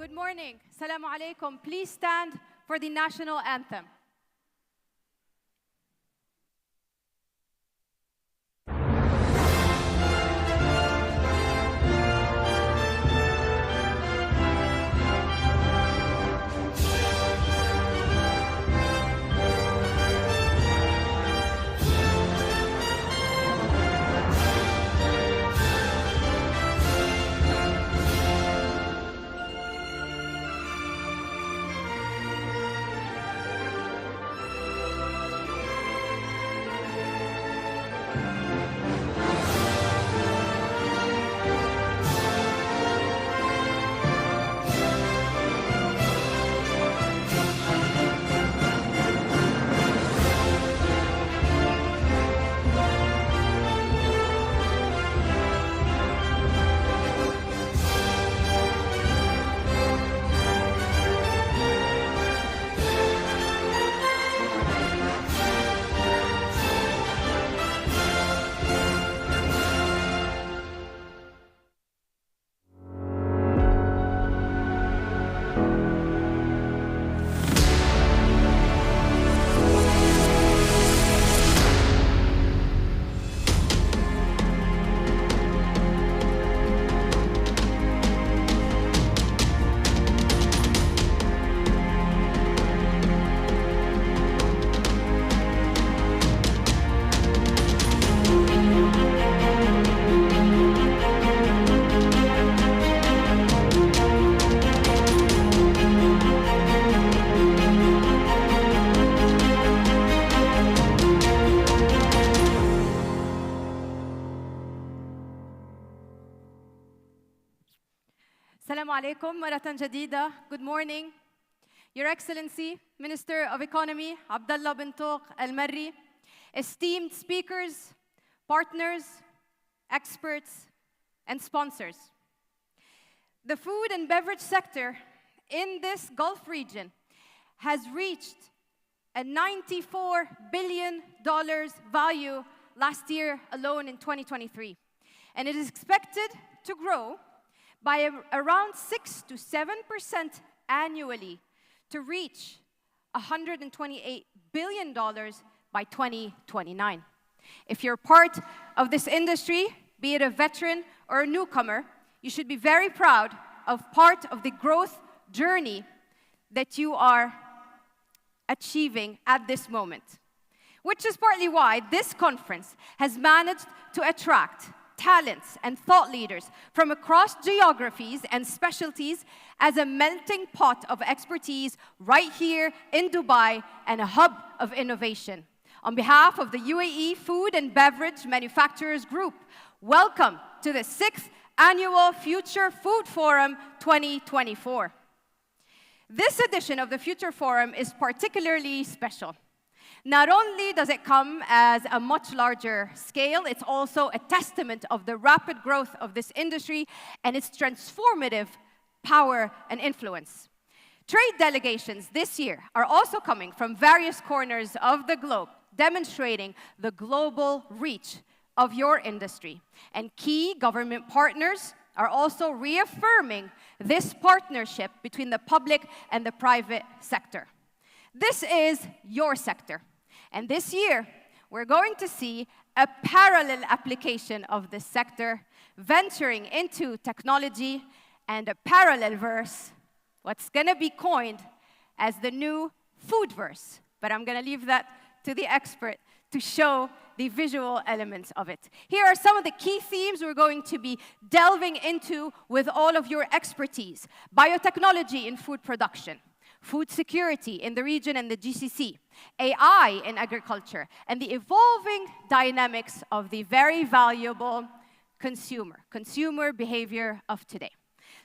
Good morning. Assalamu alaikum. Please stand for the national anthem. Assalamu alaikum maratan jadida. Good morning. Your Excellency, Minister of Economy, Abdullah bin Tuq Al-Marri, esteemed speakers, partners, experts, and sponsors. The food and beverage sector in this Gulf region has reached a $94 billion value last year alone in 2023. And it is expected to grow by around 6 to 7% annually to reach $128 billion by 2029. If you're part of this industry, be it a veteran or a newcomer, you should be very proud of part of the growth journey that you are achieving at this moment, which is partly why this conference has managed to attract talents and thought leaders from across geographies and specialties as a melting pot of expertise right here in Dubai and a hub of innovation. On behalf of the UAE Food and Beverage Manufacturers Group, welcome to the 6th Annual Future Food Forum 2024. This edition of the Future Forum is particularly special. Not only does it come as a much larger scale, it's also a testament of the rapid growth of this industry and its transformative power and influence. Trade delegations this year are also coming from various corners of the globe, demonstrating the global reach of your industry. And key government partners are also reaffirming this partnership between the public and the private sector. This is your sector. And this year, we're going to see a parallel application of this sector, venturing into technology and a parallel verse, what's going to be coined as the new food verse. But I'm going to leave that to the expert to show the visual elements of it. Here are some of the key themes we're going to be delving into with all of your expertise. Biotechnology in food production, food security in the region and the GCC, AI in agriculture, and the evolving dynamics of the very valuable consumer behavior of today.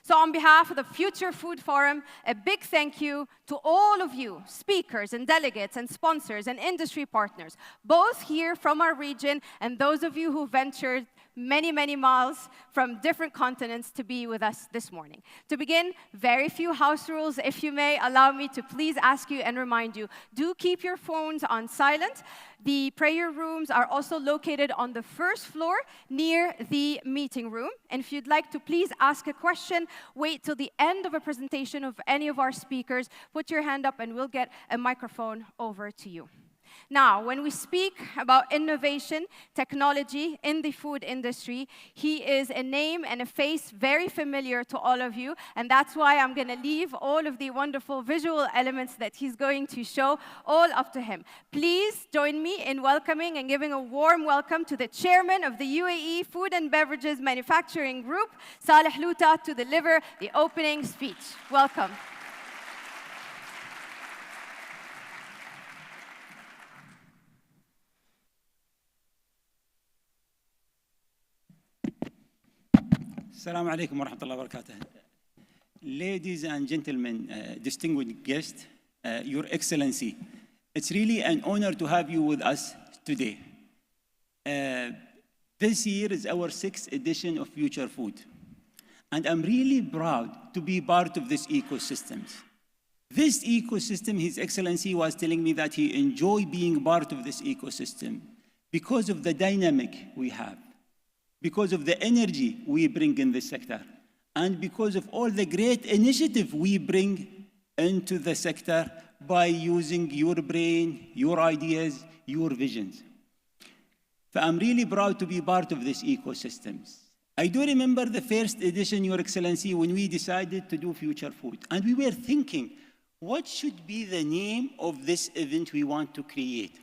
So on behalf of the Future Food Forum, a big thank you to all of you, speakers and delegates and sponsors and industry partners, both here from our region and those of you who ventured many, many miles from different continents to be with us this morning. To begin, very few house rules. If you may, allow me to please ask you and remind you, do keep your phones on silent. The prayer rooms are also located on the first floor near the meeting room. And if you'd like to please ask a question, wait till the end of a presentation of any of our speakers. Put your hand up and we'll get a microphone over to you. Now, when we speak about innovation, technology in the food industry, he is a name and a face very familiar to all of you, and that's why I'm going to leave all of the wonderful visual elements that he's going to show all up to him. Please join me in welcoming and giving a warm welcome to the chairman of the UAE Food and Beverages Manufacturing Group, Saleh Louta, to deliver the opening speech. Welcome. Assalamu alaikum wa rahmatullahi wa barakatuh. Ladies and gentlemen, distinguished guests, Your Excellency, it's really an honor to have you with us today. This year is our 6th edition of Future Food, and I'm really proud to be part of this ecosystem. This ecosystem, His Excellency was telling me that he enjoys being part of this ecosystem because of the dynamic we have, because of the energy we bring in this sector, and because of all the great initiative we bring into the sector by using your brain, your ideas, your visions. So I'm really proud to be part of this ecosystem. I do remember the first edition, Your Excellency, when we decided to do Future Food. And we were thinking, what should be the name of this event we want to create?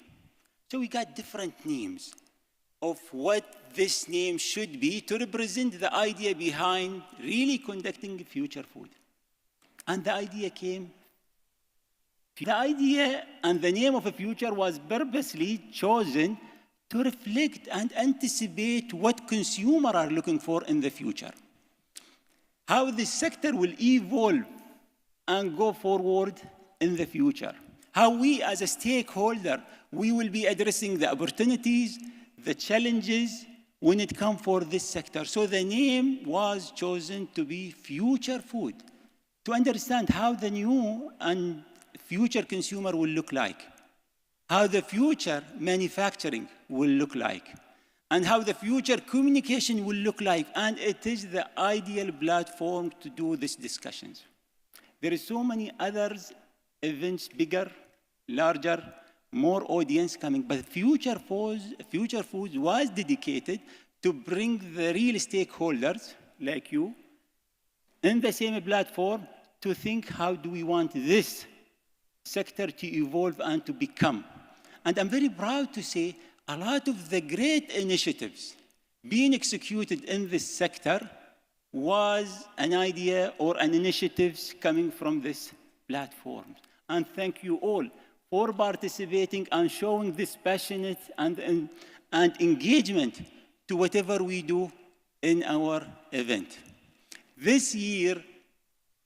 So we got different names of what this name should be to represent the idea behind really conducting Future Food. And the idea came. The idea and the name of a future was purposely chosen to reflect and anticipate what consumers are looking for in the future. How this sector will evolve and go forward in the future. How we as a stakeholder, we will be addressing the opportunities, the challenges when it comes for this sector. So the name was chosen to be Future Food, to understand how the new and future consumer will look like, how the future manufacturing will look like, and how the future communication will look like. And it is the ideal platform to do these discussions. There are so many other events, bigger, larger, more audience coming, but Future Foods was dedicated to bring the real stakeholders like you in the same platform to think, how do we want this sector to evolve and to become? And I'm very proud to say a lot of the great initiatives being executed in this sector was an idea or an initiative coming from this platform. And thank you all for participating and showing this passionate and engagement to whatever we do in our event. This year,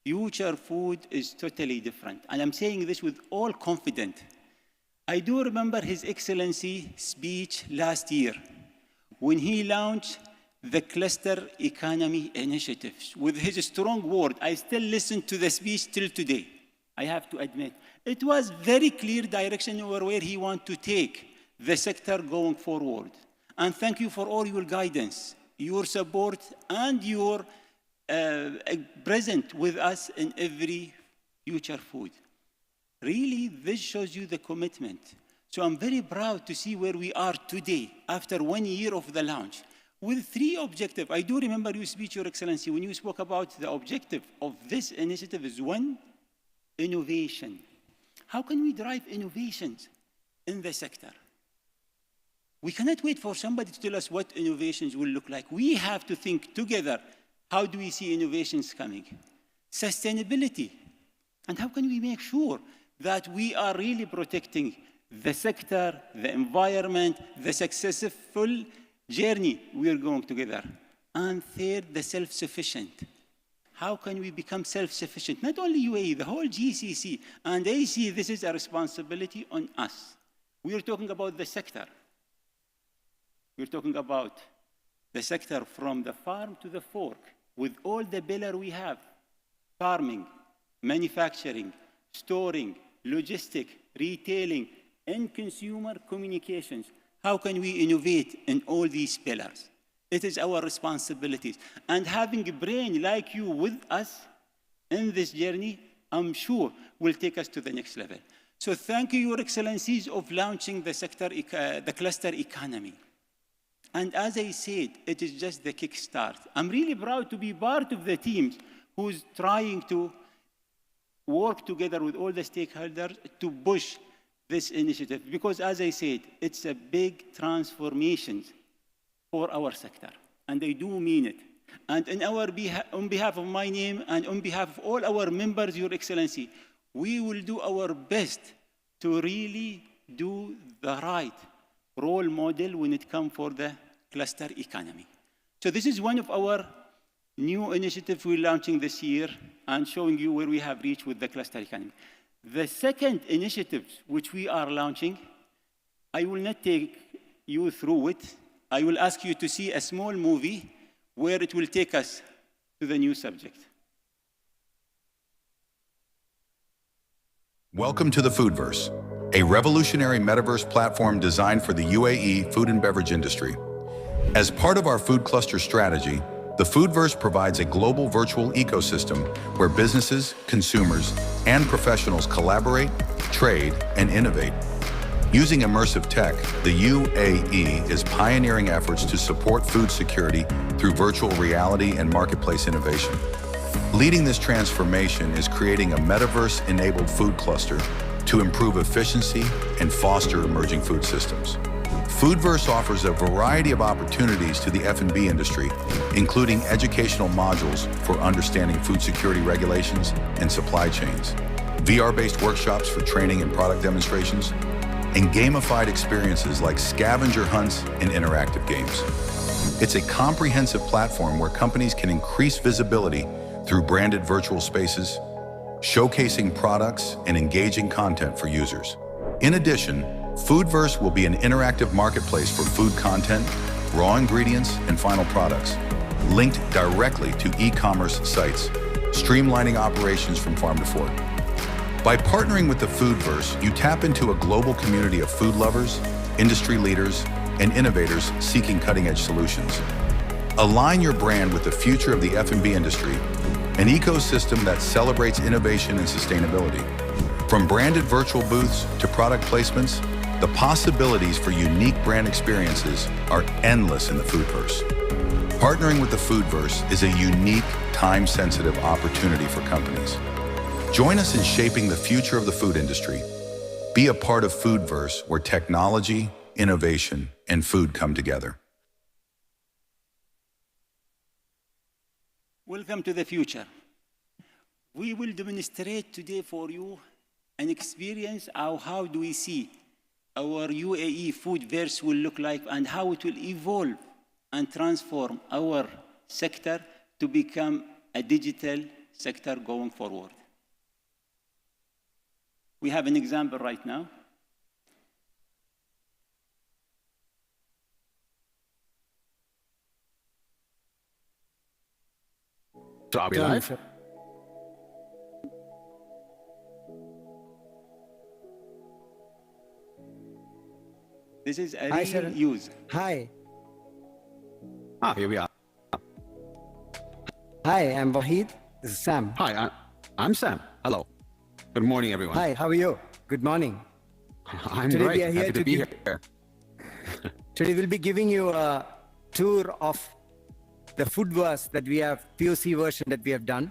Future Food is totally different. And I'm saying this with all confidence. I do remember His Excellency speech last year when he launched the cluster economy initiatives with his strong word. I still listen to the speech till today, I have to admit. It was very clear direction over where he wants to take the sector going forward. And thank you for all your guidance, your support, and your present with us in every Future Food. Really, this shows you the commitment. So I'm very proud to see where we are today after 1 year of the launch with 3 objectives. I do remember your speech, Your Excellency, when you spoke about the objective of this initiative is 1, innovation. How can we drive innovations in the sector? We cannot wait for somebody to tell us what innovations will look like. We have to think together, how do we see innovations coming? Sustainability. And how can we make sure that we are really protecting the sector, the environment, the successful journey we are going together? And third, the self-sufficient. how can we become self-sufficient? Not only UAE, the whole GCC. And they see this is a responsibility on us. We are talking about the sector. We're talking about the sector from the farm to the fork, with all the pillar we have: farming, manufacturing, storing, logistic, retailing, and consumer communications. How can we innovate in all these pillars? It is our responsibilities. And having a brain like you with us in this journey, I'm sure will take us to the next level. So thank you, Your Excellencies, of launching the cluster economy. And as I said, it is just the kickstart. I'm really proud to be part of the teams who's trying to work together with all the stakeholders to push this initiative. Because as I said, it's a big transformation for our sector. And I do mean it. And on behalf of my name and on behalf of all our members, Your Excellency, we will do our best to really do the right role model when it comes for the cluster economy. So this is one of our new initiatives we're launching this year and showing you where we have reached with the cluster economy. The second initiative which we are launching, I will not take you through it. I will ask you to see a small movie where it will take us to the new subject. Welcome to the Foodverse, a revolutionary metaverse platform designed for the UAE food and beverage industry. As part of our food cluster strategy, the Foodverse provides a global virtual ecosystem where businesses, consumers, and professionals collaborate, trade, and innovate. Using immersive tech, the UAE is pioneering efforts to support food security through virtual reality and marketplace innovation. Leading this transformation is creating a metaverse-enabled food cluster to improve efficiency and foster emerging food systems. Foodverse offers a variety of opportunities to the F&B industry, including educational modules for understanding food security regulations and supply chains, VR-based workshops for training and product demonstrations, and gamified experiences like scavenger hunts and interactive games. It's a comprehensive platform where companies can increase visibility through branded virtual spaces, showcasing products and engaging content for users. In addition, Foodverse will be an interactive marketplace for food content, raw ingredients, and final products, linked directly to e-commerce sites, streamlining operations from farm to fork. By partnering with the Foodverse, you tap into a global community of food lovers, industry leaders, and innovators seeking cutting-edge solutions. Align your brand with the future of the F&B industry, an ecosystem that celebrates innovation and sustainability. From branded virtual booths to product placements, the possibilities for unique brand experiences are endless in the Foodverse. Partnering with the Foodverse is a unique, time-sensitive opportunity for companies. Join us in shaping the future of the food industry. Be a part of Foodverse, where technology, innovation, and food come together. Welcome to the future. We will demonstrate today for you an experience of how do we see our UAE Foodverse will look like and how it will evolve and transform our sector to become a digital sector going forward. We have an example right now. So are we live? This is a real use. Hi. Here we are. Hi, I'm Wahid. This is Sam. Hi, I'm Sam. Hello. Good morning, everyone. Hi, how are you? Good morning. I'm Today great. we are here Happy to be here. Today we'll be giving you a tour of the Foodverse that we have, POC version that we have done.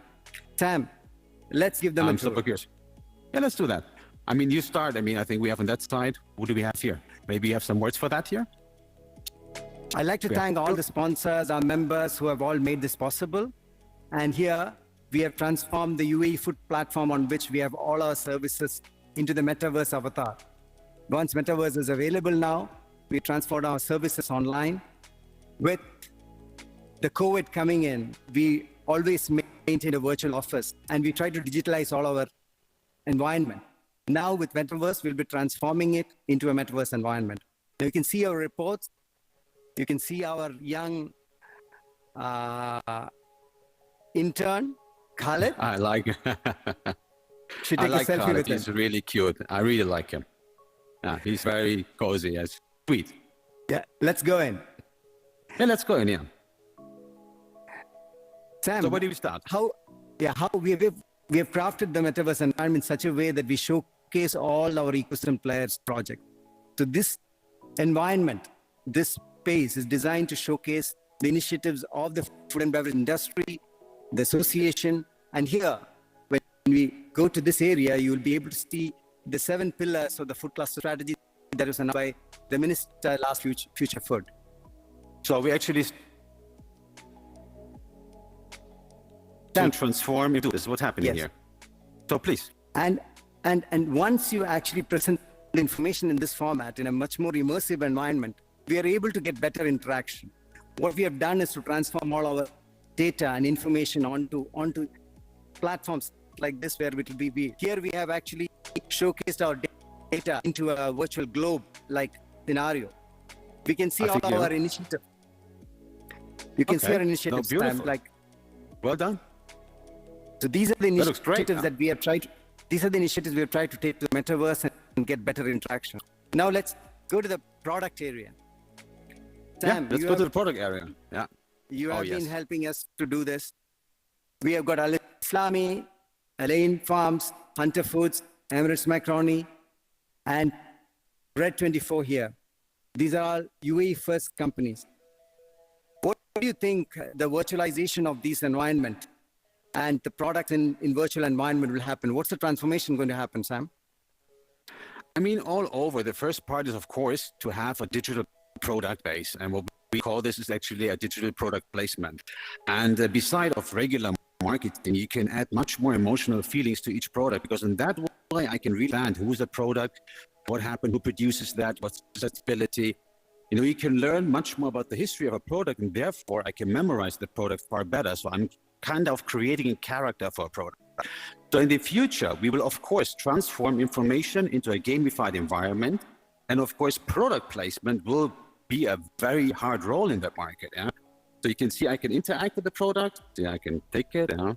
Sam, let's give them a I'm tour. super curious. Yeah, let's do that. I mean, you start. I think we have on that side. What do we have here? Maybe you have some words for that here? I'd like to thank all the sponsors, our members who have all made this possible. And here we have transformed the UAE food platform on which we have all our services into the Metaverse avatar. Once Metaverse is available now, we transferred our services online. With the COVID coming in, we always make maintain a virtual office, and we try to digitalize all our environment. Now with Metaverse, we'll be transforming it into a Metaverse environment. Now you can see our reports. You can see our young intern, Khalid. I like Should I take like a selfie Khalid. with him. He's really cute. I really like him. Yeah, he's very cozy and sweet. Yeah, let's go in. Yeah, let's go in here. Sam, So where do we start? how we have crafted the Metaverse environment in such a way that we showcase all our ecosystem players' projects. So this environment, this space is designed to showcase the initiatives of the food and beverage industry, the association, and here, when we go to this area, you will be able to see the 7 pillars of the food cluster strategy that was announced by the minister last Future Food. So we actually to transform into this is what's happening Yes. here. So please. And once you actually present the information in this format in a much more immersive environment, we are able to get better interaction. What we have done is to transform all our data and information onto platforms like this, where it will be here we have actually showcased our data into a virtual globe like scenario. We can see I all think you- our initiatives. You can see Okay. our initiatives. No, beautiful. like Well done. So these are the That looks great, initiatives yeah. that we have tried. These are the initiatives we have tried to take to the metaverse and get better interaction. Now let's go to the product area. Sam, Yeah, let's you go have, to the product area. Yeah. you Oh, have yes. been helping us to do this. We have got Al Islami, Alain Farms, Hunter Foods, Emirates Macaroni, and Red 24 here. These are all UAE first companies. What do you think the virtualization of these environment and the products in virtual environment will happen? What's the transformation going to happen, Sam? I mean, all over. The first part is, of course, to have a digital product base. And what we call this is actually a digital product placement. And beside of regular marketing, you can add much more emotional feelings to each product, because in that way, I can really understand who's the product, what happened, who produces that, what's the stability. You know, you can learn much more about the history of a product, and therefore I can memorize the product far better. So I'm kind of creating a character for a product. So in the future, we will, of course, transform information into a gamified environment. And of course, product placement will be a very hard role in that market. Yeah? So you can see I can interact with the product, yeah, I can take it, yeah?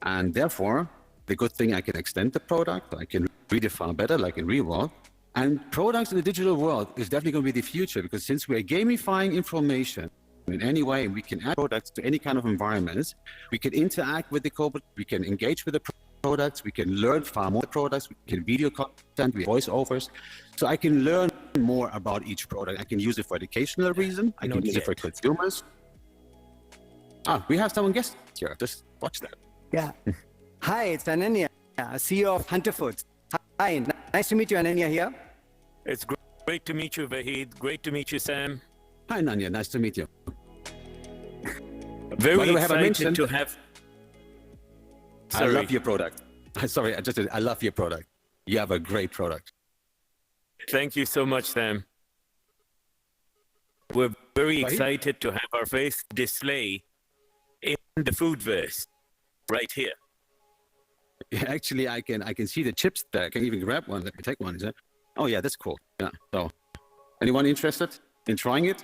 And therefore, the good thing, I can extend the product, I can redefine better, like in real world. And products in the digital world is definitely going to be the future, because since we are gamifying information in any way, we can add products to any kind of environments, we can interact with the code, we can engage with the products, we can learn far more products, we can video content, with voiceovers. So I can learn more about each product. I can use it for educational reason, I can use it for consumers. We have someone guest here, just watch that. Yeah. Hi, it's Ananya, CEO of Hunter Foods. Hi, nice to meet you, Ananya here. It's great to meet you, Vahid. Great to meet you, Sam. Hi, Nanya, nice to meet you. Very By the way, have I excited mentioned- to have. I love your product. Sorry, I love your product. You have a great product. Thank you so much, Sam. We're very Vahid? excited to have our face display in the Foodverse right here. Yeah, actually, I can see the chips there. I can even grab one. Let me take one. Is that? Oh yeah, that's cool. Yeah. So, anyone interested in trying it?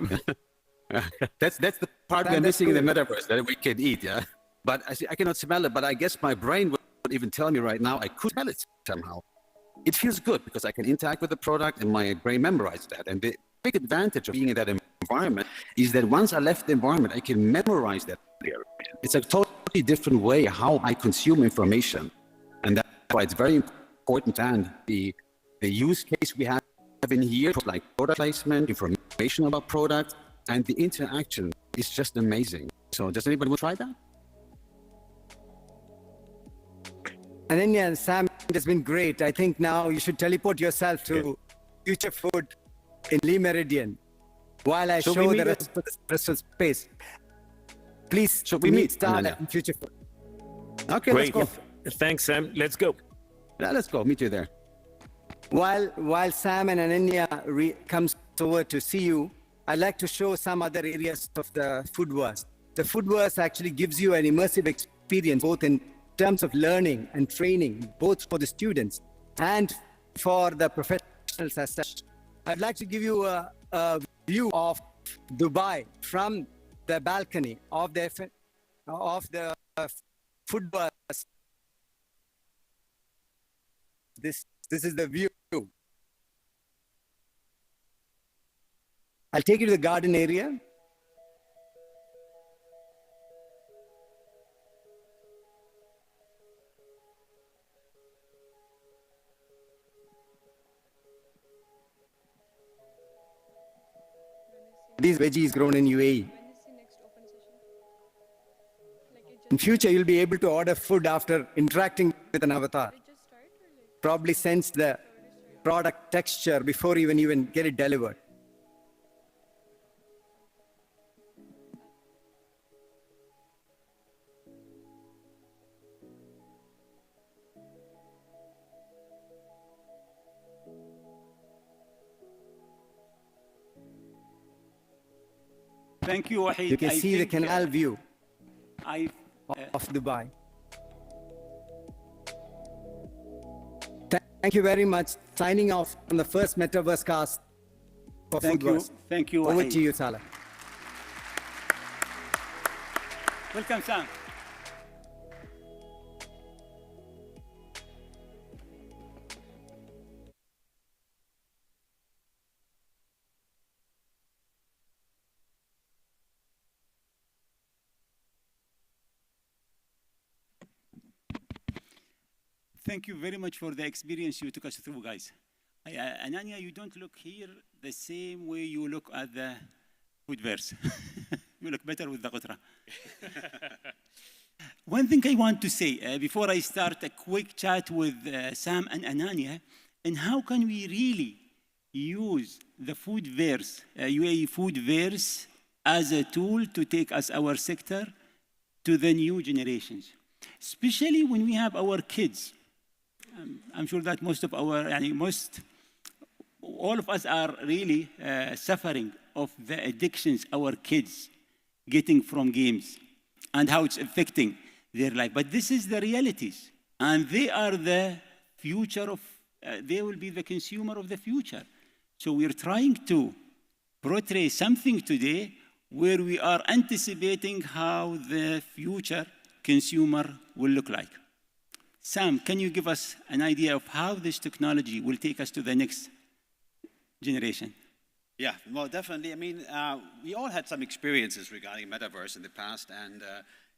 that's the part we're That's missing in the cool. metaverse, that we can eat. Yeah. But I cannot smell it. But I guess my brain would even tell me right now I could smell it somehow. It feels good because I can interact with the product and my brain memorizes that. And the big advantage of being in that environment is that once I left the environment, I can memorize that area. It's a totally different way how I consume information. And that's why it's very important. And the use case we have in here, like product placement, information about products, and the interaction is just amazing. So does anybody want to try that? Ananya and Sam, it has been great. I think now you should teleport yourself to Future Food in Lee Meridian while I Shall show we the meet rest of the space. Please, Shall we meet, start Ananya? at Future Food. Okay, Great. let's go. Thanks, Sam. Let's go. Yeah, let's go. Meet you there. While Sam and Ananya comes over to see you, I'd like to show some other areas of the Foodverse. The Foodverse actually gives you an immersive experience experience, both in terms of learning and training, both for the students and for the professionals as such. I'd like to give you a view of Dubai from the balcony of the food bus. This is the view. I'll take you to the garden area. These veggies grown in UAE. In future, you'll be able to order food after interacting with an avatar. Probably sense the product texture before even get it delivered. Thank you, Wahid. You can see the think, canal view of Dubai. Thank you very much. Signing off on the first Metaverse cast for Thank you. Foodverse. Thank you, Over Wahid. to you, Salah. Welcome, Sam. Thank you very much for the experience you took us through, guys. Ananya, you don't look here the same way you look at the Foodverse. You look better with the Qutra. One thing I want to say before I start a quick chat with Sam and Ananya, and how can we really use the Foodverse, UAE Foodverse, as a tool to take us, our sector, to the new generations, especially when we have our kids. I'm sure that all of us are really suffering of the addictions our kids getting from games and how it's affecting their life. But this is the realities, and they are the future of, they will be the consumer of the future. So we're trying to portray something today where we are anticipating how the future consumer will look like. Sam, can you give us an idea of how this technology will take us to the next generation? Yeah, well, definitely. I mean, we all had some experiences regarding Metaverse in the past, and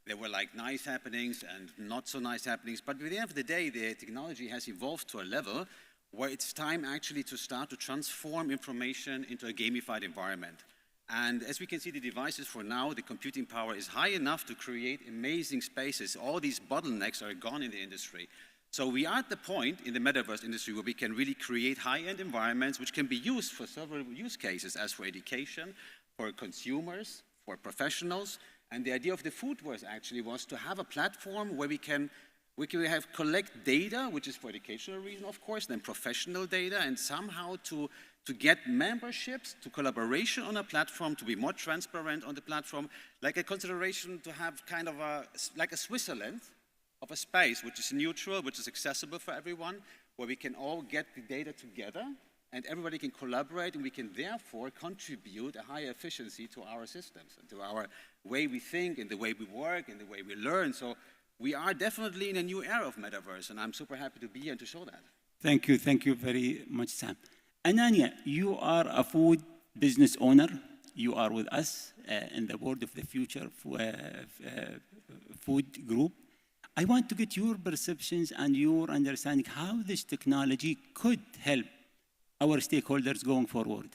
there were like nice happenings and not so nice happenings. But at the end of the day, the technology has evolved to a level where it's time actually to start to transform information into a gamified environment. And as we can see, the devices for now, the computing power is high enough to create amazing spaces. All these bottlenecks are gone in the industry. So we are at the point in the Metaverse industry where we can really create high-end environments which can be used for several use cases, as for education, for consumers, for professionals. And the idea of the Foodverse actually was to have a platform where we can collect data, which is for educational reason, of course, then professional data, and somehow to get memberships, to collaboration on a platform, to be more transparent on the platform, like a consideration to have kind of like a Switzerland of a space which is neutral, which is accessible for everyone, where we can all get the data together and everybody can collaborate, and we can therefore contribute a higher efficiency to our systems and to our way we think and the way we work and the way we learn. So we are definitely in a new era of Metaverse, and I'm super happy to be here to show that. Thank you very much, Sam. Ananya, you are a food business owner. You are with us in the board of the Future Food Group. I want to get your perceptions and your understanding how this technology could help our stakeholders going forward.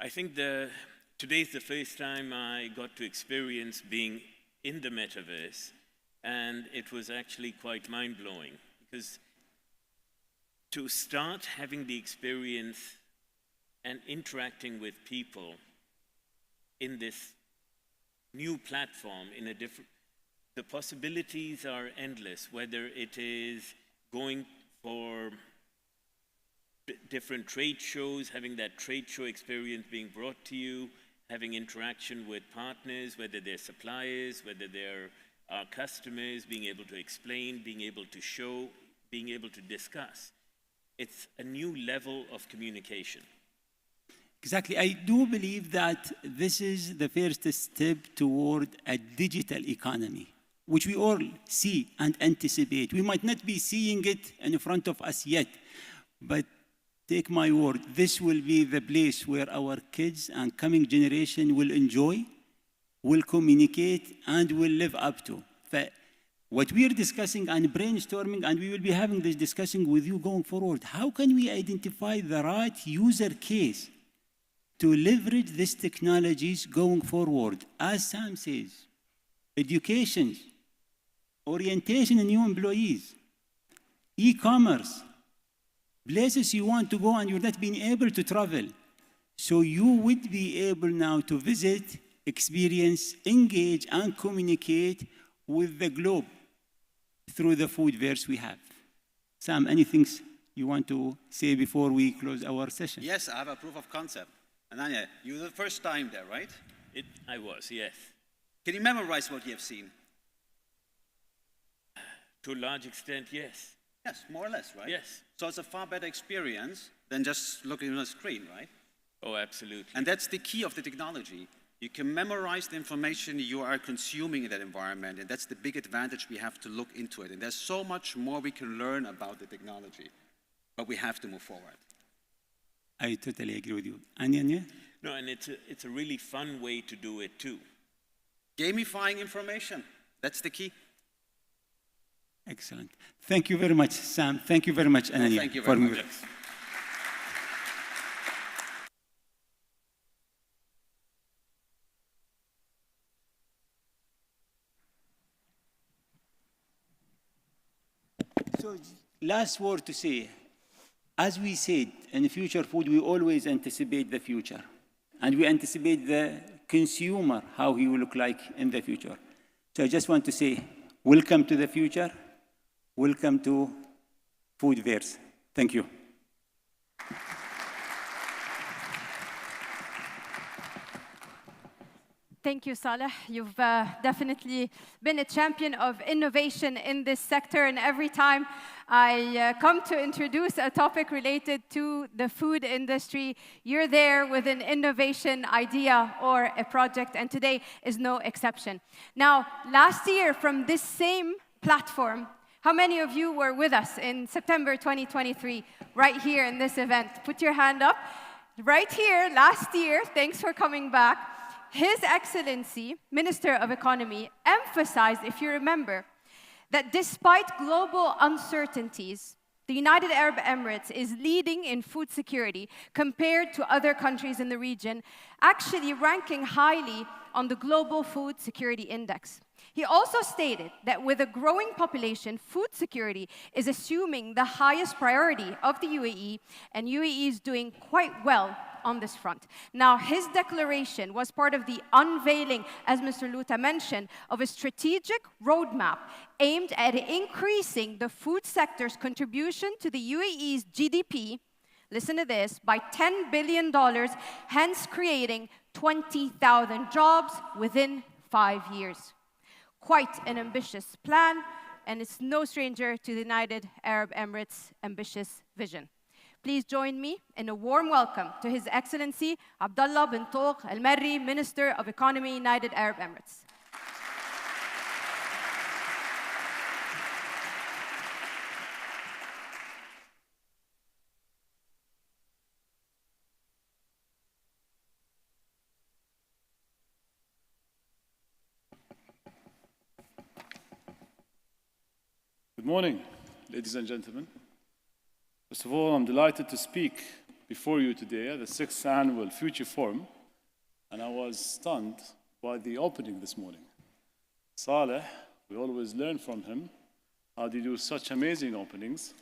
I think today is the first time I got to experience being in the metaverse, and it was actually quite mind-blowing, because to start having the experience and interacting with people in this new platform, the possibilities are endless, whether it is going for different trade shows, having that trade show experience being brought to you, having interaction with partners, whether they're suppliers, whether they're our customers, being able to explain, being able to show, being able to discuss. It's a new level of communication. Exactly. I do believe that this is the first step toward a digital economy, which we all see and anticipate. We might not be seeing it in front of us yet, but take my word, this will be the place where our kids and coming generation will enjoy, will communicate, and will live up to. What we are discussing and brainstorming, and we will be having this discussion with you going forward, how can we identify the right user case to leverage these technologies going forward? As Sam says, education, orientation in new employees, e-commerce, places you want to go and you're not being able to travel. So you would be able now to visit, experience, engage, and communicate with the globe through the Foodverse we have. Sam, anything you want to say before we close our session? Yes, I have a proof of concept. Ananya, you were the first time there, right? I was, yes. Can you memorize what you have seen? To a large extent, yes. Yes, more or less, right? Yes. So it's a far better experience than just looking on a screen, right? Oh, absolutely. And that's the key of the technology. You can memorize the information you are consuming in that environment, and that's the big advantage. We have to look into it. And there's so much more we can learn about the technology, but we have to move forward. I totally agree with you. Anya? No, and it's a really fun way to do it too. Gamifying information, that's the key. Excellent. Thank you very much, Sam. Thank you very much, Ananya. Thank you very much. So, last word to say. As we said, in future food, we always anticipate the future. And we anticipate the consumer, how he will look like in the future. So I just want to say, welcome to the future. Welcome to Foodverse. Thank you. Thank you, Saleh. You've definitely been a champion of innovation in this sector, and every time I come to introduce a topic related to the food industry, you're there with an innovation idea or a project, and today is no exception. Now, last year from this same platform, how many of you were with us in September 2023, right here in this event? Put your hand up. Right here, last year, thanks for coming back. His Excellency, Minister of Economy, emphasized, if you remember, that despite global uncertainties, the United Arab Emirates is leading in food security compared to other countries in the region, actually ranking highly on the Global Food Security Index. He also stated that with a growing population, food security is assuming the highest priority of the UAE, and UAE is doing quite well on this front. Now, his declaration was part of the unveiling, as Mr. Luta mentioned, of a strategic roadmap aimed at increasing the food sector's contribution to the UAE's GDP, listen to this, by $10 billion, hence creating 20,000 jobs within 5 years. Quite an ambitious plan, and it's no stranger to the United Arab Emirates' ambitious vision. Please join me in a warm welcome to His Excellency Abdullah bin Tawq Al-Marri, Minister of Economy, United Arab Emirates. Good morning, ladies and gentlemen. First of all, I'm delighted to speak before you today at the 6th Annual Future Forum, and I was stunned by the opening this morning. Saleh, we always learn from him how to do such amazing openings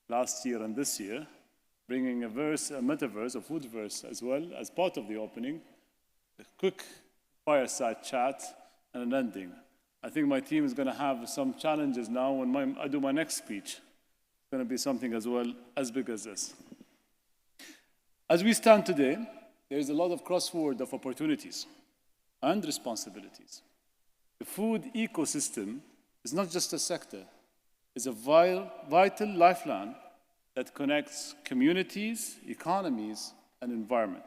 last year and this year, bringing a metaverse, a foodverse as well as part of the opening, a quick fireside chat, and an ending. I think my team is going to have some challenges now when I do my next speech. It's going to be something as well as big as this. As we stand today, there is a lot of crossword of opportunities and responsibilities. The food ecosystem is not just a sector, it's a vital lifeline that connects communities, economies, and environment.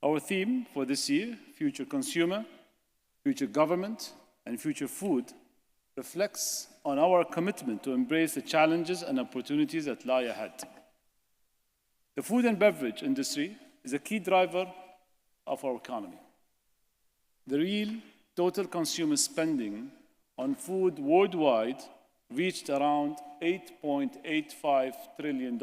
Our theme for this year, Future Consumer, Future Government, and Future Food, reflects on our commitment to embrace the challenges and opportunities that lie ahead. The food and beverage industry is a key driver of our economy. The real total consumer spending on food worldwide reached around $8.85 trillion.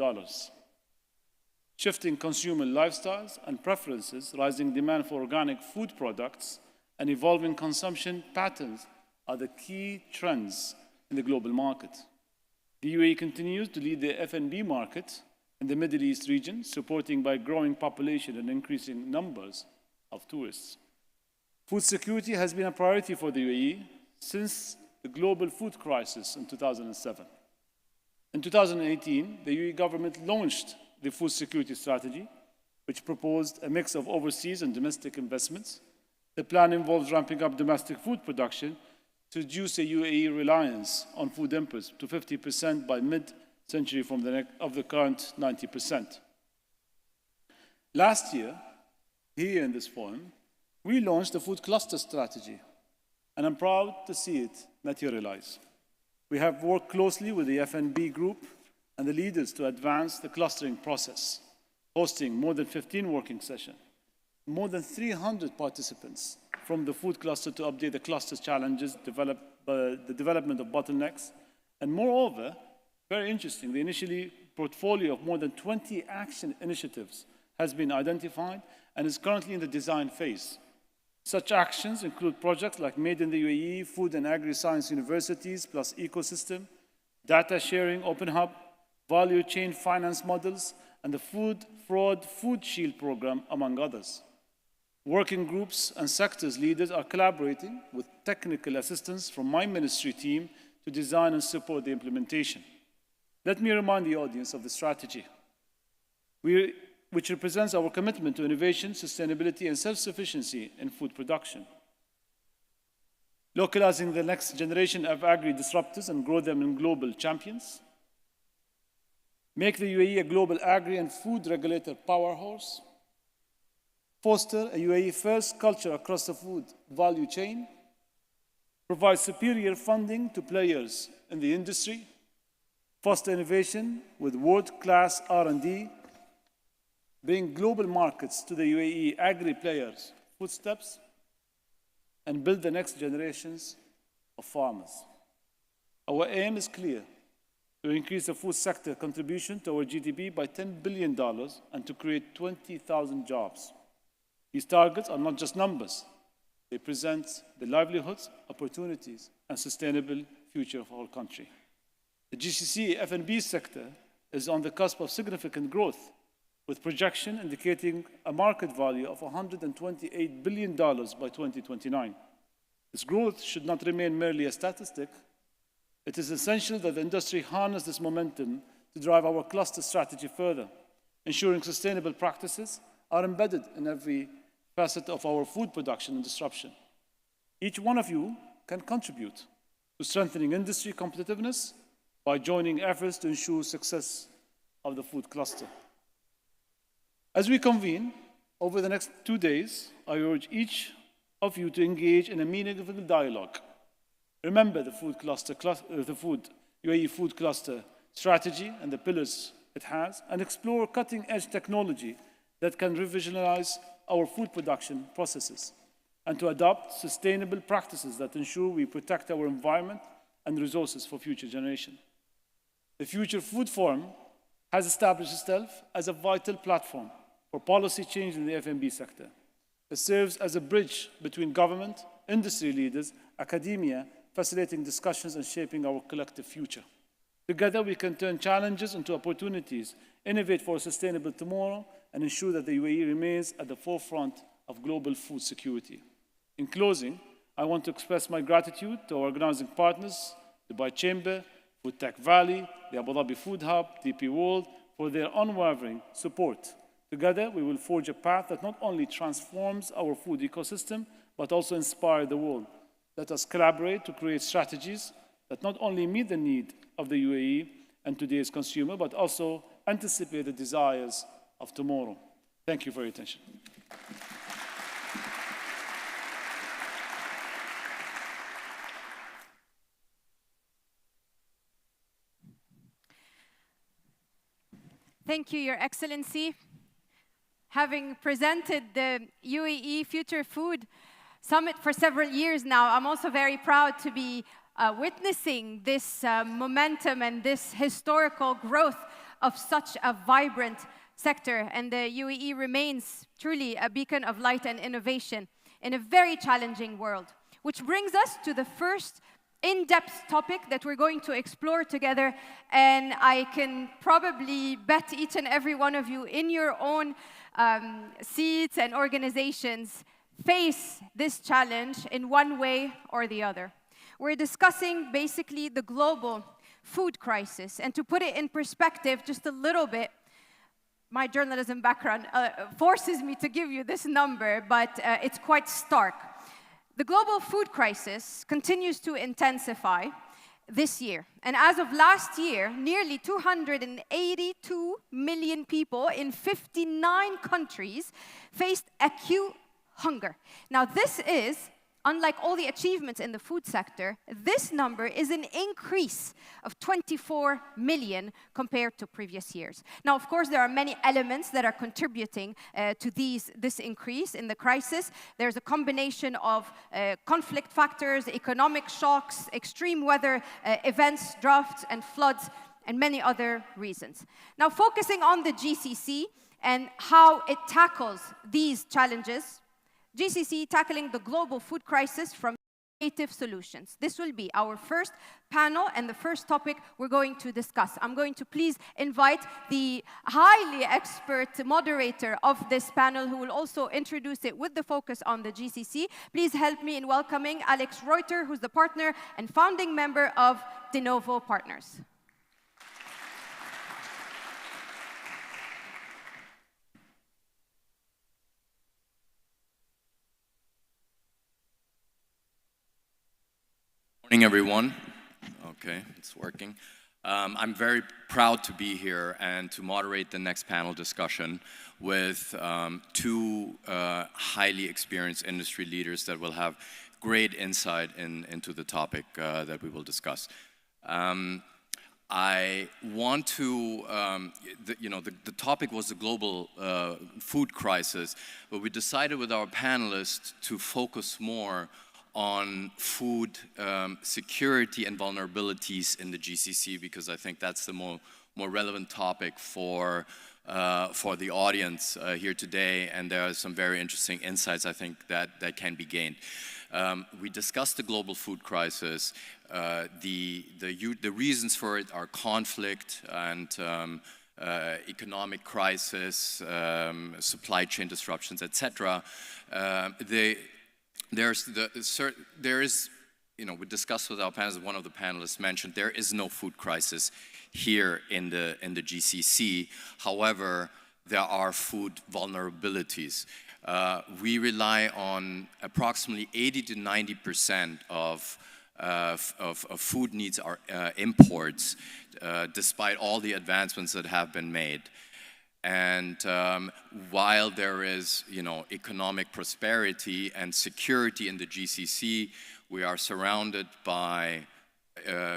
Shifting consumer lifestyles and preferences, rising demand for organic food products, and evolving consumption patterns are the key trends in the global market. The UAE continues to lead the F&B market in the Middle East region, supported by growing population and increasing numbers of tourists. Food security has been a priority for the UAE since the global food crisis in 2007. In 2018, the UAE government launched the Food Security Strategy, which proposed a mix of overseas and domestic investments. The plan involves ramping up domestic food production to reduce the UAE reliance on food imports to 50% by mid-century from the current 90%. Last year, here in this forum, we launched the Food Cluster Strategy, and I'm proud to see it materialize. We have worked closely with the F&B group and the leaders to advance the clustering process, hosting more than 15 working sessions, more than 300 participants from the food cluster to update the cluster's challenges, the development of bottlenecks, and moreover, very interesting, the initially portfolio of more than 20 action initiatives has been identified and is currently in the design phase. Such actions include projects like Made in the UAE, Food and Agri-Science Universities plus Ecosystem, Data Sharing Open Hub, Value Chain Finance Models, and the Food Fraud Food Shield Program, among others. Working groups and sectors leaders are collaborating with technical assistance from my ministry team to design and support the implementation. Let me remind the audience of the strategy, which represents our commitment to innovation, sustainability, and self-sufficiency in food production. Localizing the next generation of agri-disruptors and grow them in global champions. Make the UAE a global agri and food regulator powerhouse. Foster a UAE-first culture across the food value chain. Provide superior funding to players in the industry. Foster innovation with world-class R&D. Bring global markets to the UAE agri players' footsteps, and build the next generations of farmers. Our aim is clear: to increase the food sector contribution to our GDP by $10 billion and to create 20,000 jobs. These targets are not just numbers. They present the livelihoods, opportunities, and sustainable future of our country. The GCC F&B sector is on the cusp of significant growth, with projection indicating a market value of $128 billion by 2029. This growth should not remain merely a statistic. It is essential that the industry harness this momentum to drive our cluster strategy further, ensuring sustainable practices are embedded in every facet of our food production and disruption. Each one of you can contribute to strengthening industry competitiveness by joining efforts to ensure success of the food cluster. As we convene over the next 2 days, I urge each of you to engage in a meaningful dialogue. Remember the UAE food cluster strategy and the pillars it has, and explore cutting-edge technology that can revitalize our food production processes, and to adopt sustainable practices that ensure we protect our environment and resources for future generations. The Future Food Forum has established itself as a vital platform for policy change in the F&B sector. It serves as a bridge between government, industry leaders, academia, facilitating discussions and shaping our collective future. Together, we can turn challenges into opportunities, innovate for a sustainable tomorrow, and ensure that the UAE remains at the forefront of global food security. In closing, I want to express my gratitude to our organizing partners, Dubai Chamber, Food Tech Valley, the Abu Dhabi Food Hub, DP World, for their unwavering support. Together, we will forge a path that not only transforms our food ecosystem, but also inspires the world Let us collaborate to create strategies that not only meet the need of the UAE and today's consumer, but also anticipate the desires of tomorrow. Thank you for your attention. Thank you, Your Excellency. Having presented the UAE Future Food Summit for several years now, I'm also very proud to be witnessing this momentum and this historical growth of such a vibrant sector. And the UAE remains truly a beacon of light and innovation in a very challenging world. Which brings us to the first in-depth topic that we're going to explore together, and I can probably bet each and every one of you in your own seats and organizations face this challenge in one way or the other. We're discussing basically the global food crisis, and to put it in perspective just a little bit, my journalism background forces me to give you this number, but it's quite stark. The global food crisis continues to intensify this year. And as of last year, nearly 282 million people in 59 countries faced acute hunger. Now, this is, unlike all the achievements in the food sector, this number is an increase of 24 million compared to previous years. Now, of course, there are many elements that are contributing to this increase in the crisis. There's a combination of conflict factors, economic shocks, extreme weather events, droughts and floods, and many other reasons. Now, focusing on the GCC and how it tackles these challenges, GCC tackling the global food crisis from creative solutions. This will be our first panel and the first topic we're going to discuss. I'm going to please invite the highly expert moderator of this panel who will also introduce it with the focus on the GCC. Please help me in welcoming Alex Reuter, who's the partner and founding member of Denovo Partners. Morning, everyone. Okay, it's working. I'm very proud to be here and to moderate the next panel discussion with two highly experienced industry leaders that will have great insight into the topic that we will discuss. I want to, the topic was the global food crisis, but we decided with our panelists to focus more on food security and vulnerabilities in the GCC, because I think that's the more relevant topic for the audience here today, and there are some very interesting insights I think that can be gained. We discussed the global food crisis. The reasons for it are conflict and economic crisis, supply chain disruptions, etc. There is, we discussed with our panelists, one of the panelists mentioned, there is no food crisis here in the GCC. However, there are food vulnerabilities. We rely on approximately 80 to 90% of food needs are imports, despite all the advancements that have been made. And while there is, economic prosperity and security in the GCC, we are surrounded by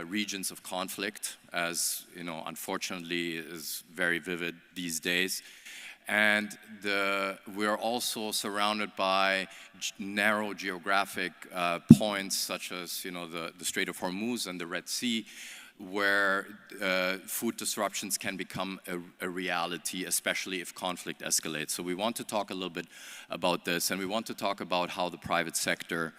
regions of conflict, as unfortunately is very vivid these days. And we are also surrounded by narrow geographic points, such as the Strait of Hormuz and the Red Sea, where food disruptions can become a reality, especially if conflict escalates. So we want to talk a little bit about this, and we want to talk about how the private sector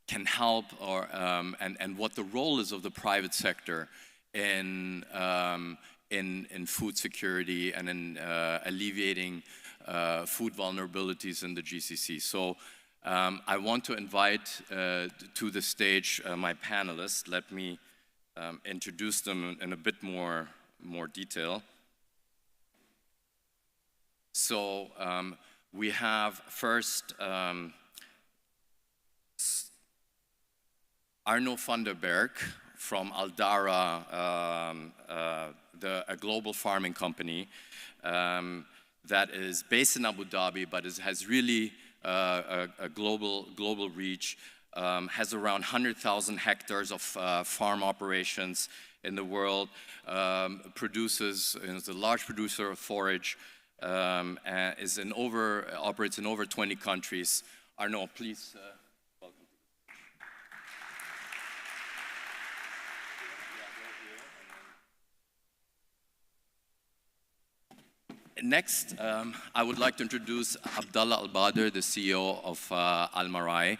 can help, and what the role is of the private sector in food security and in alleviating food vulnerabilities in the GCC. So I want to invite to the stage my panelists. Let me introduce them in a bit more detail. So we have first Arno van der Berg from Aldara, a global farming company that is based in Abu Dhabi, but has really a global reach, has around 100,000 hectares of farm operations in the world, is a large producer of forage, and operates in over 20 countries. Arno, please welcome. Next, I would like to introduce Abdallah Al-Badr, the CEO of Al-Marai.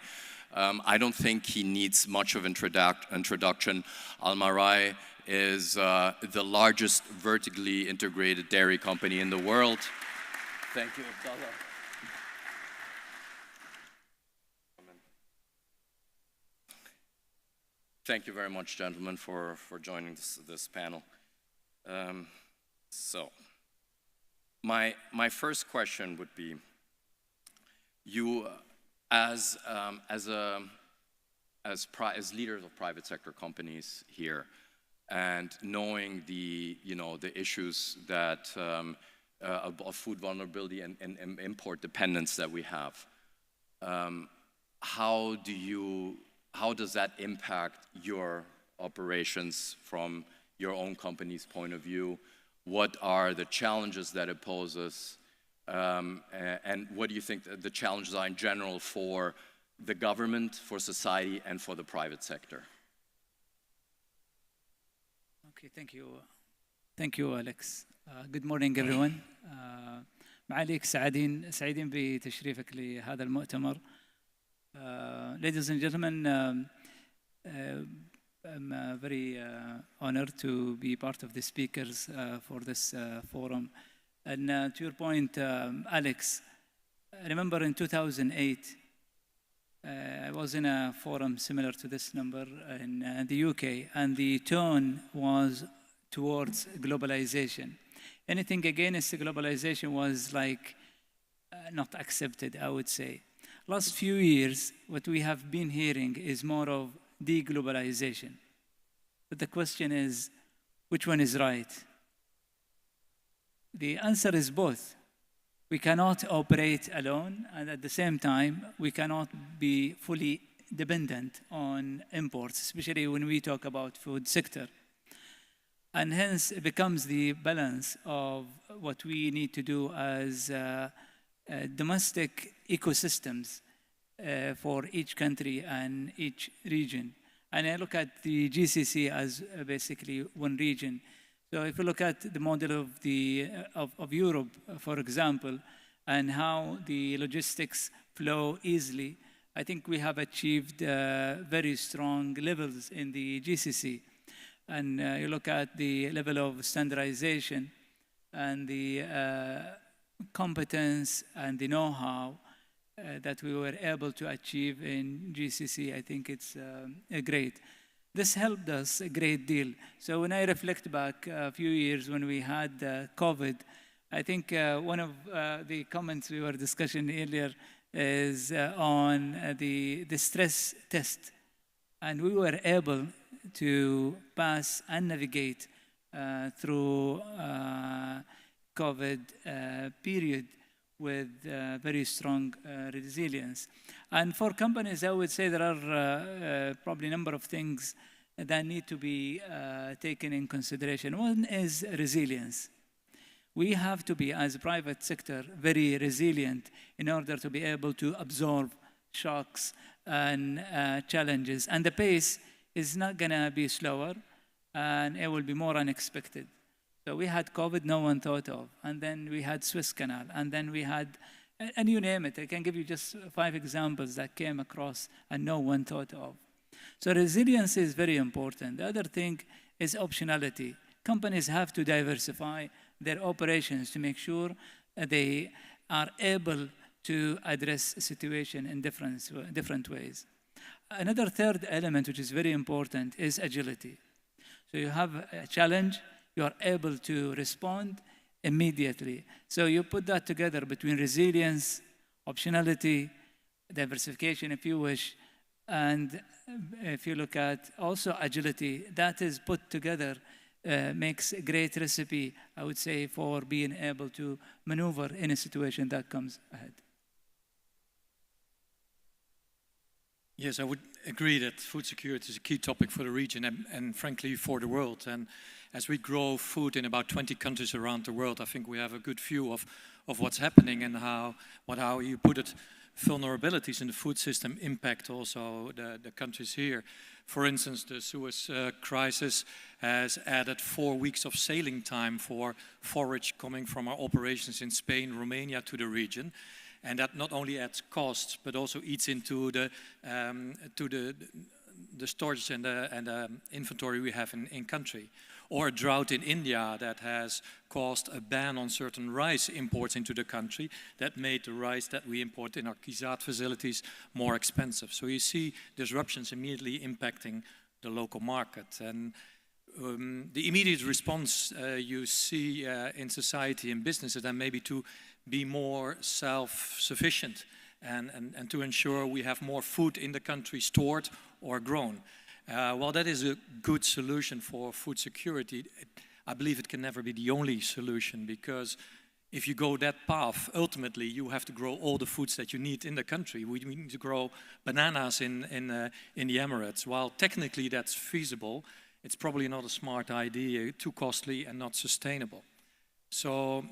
I don't think he needs much of introduction. Al-Marai is the largest vertically integrated dairy company in the world. Thank you, Abdallah. Thank you very much, gentlemen, for joining this panel. My first question would be, you as leaders of private sector companies here, and knowing the issues that of food vulnerability and import dependence that we have, how does that impact your operations from your own company's point of view? What are the challenges that it poses? And what do you think the challenges are in general for the government, for society, and for the private sector? Okay, thank you. Thank you, Alex. Good morning, everyone. معاليك سعيدين بتشريفك لهذا المؤتمر. Ladies and gentlemen, I'm very honored to be part of the speakers for this forum. And to your point, Alex, I remember in 2008, I was in a forum similar to this number in the UK, and the tone was towards globalization. Anything against globalization was like not accepted, I would say. Last few years, what we have been hearing is more of deglobalization. But the question is, which one is right? The answer is both. We cannot operate alone, and at the same time, we cannot be fully dependent on imports, especially when we talk about food sector. And hence, it becomes the balance of what we need to do as domestic ecosystems for each country and each region. And I look at the GCC as basically one region. So if you look at the model of Europe, for example, and how the logistics flow easily, I think we have achieved very strong levels in the GCC. And you look at the level of standardization and the competence and the know-how that we were able to achieve in GCC, I think it's great. This helped us a great deal. So when I reflect back a few years when we had COVID, I think one of the comments we were discussing earlier is on the stress test. And we were able to pass and navigate through COVID period with very strong resilience. And for companies, I would say there are probably a number of things that need to be taken in consideration. One is resilience. We have to be, as a private sector, very resilient in order to be able to absorb shocks and challenges. And the pace is not going to be slower, and it will be more unexpected. So we had COVID no one thought of, and then we had Suez Canal, and then we had, and you name it. I can give you just 5 examples that came across and no one thought of. So resilience is very important. The other thing is optionality. Companies have to diversify their operations to make sure they are able to address a situation in different ways. Another third element, which is very important, is agility. So you have a challenge, you are able to respond immediately. So you put that together between resilience, optionality, diversification, if you wish, And if you look at also agility, that is put together, makes a great recipe, I would say, for being able to maneuver in a situation that comes ahead. Yes, I would agree that food security is a key topic for the region and frankly for the world. And as we grow food in about 20 countries around the world, I think we have a good view of what's happening and how you put it, vulnerabilities in the food system impact also the countries here. For instance, the Suez crisis has added 4 weeks of sailing time for forage coming from our operations in Spain, Romania to the region. And that not only adds costs, but also eats into the storage and the inventory we have in country. Or a drought in India that has caused a ban on certain rice imports into the country that made the rice that we import in our Kizat facilities more expensive. So you see disruptions immediately impacting the local market. And the immediate response you see in society and businesses then maybe to be more self-sufficient and to ensure we have more food in the country stored or grown. While that is a good solution for food security, I believe it can never be the only solution, because if you go that path, ultimately you have to grow all the foods that you need in the country. We need to grow bananas in the Emirates. While technically that's feasible, it's probably not a smart idea, too costly and not sustainable. So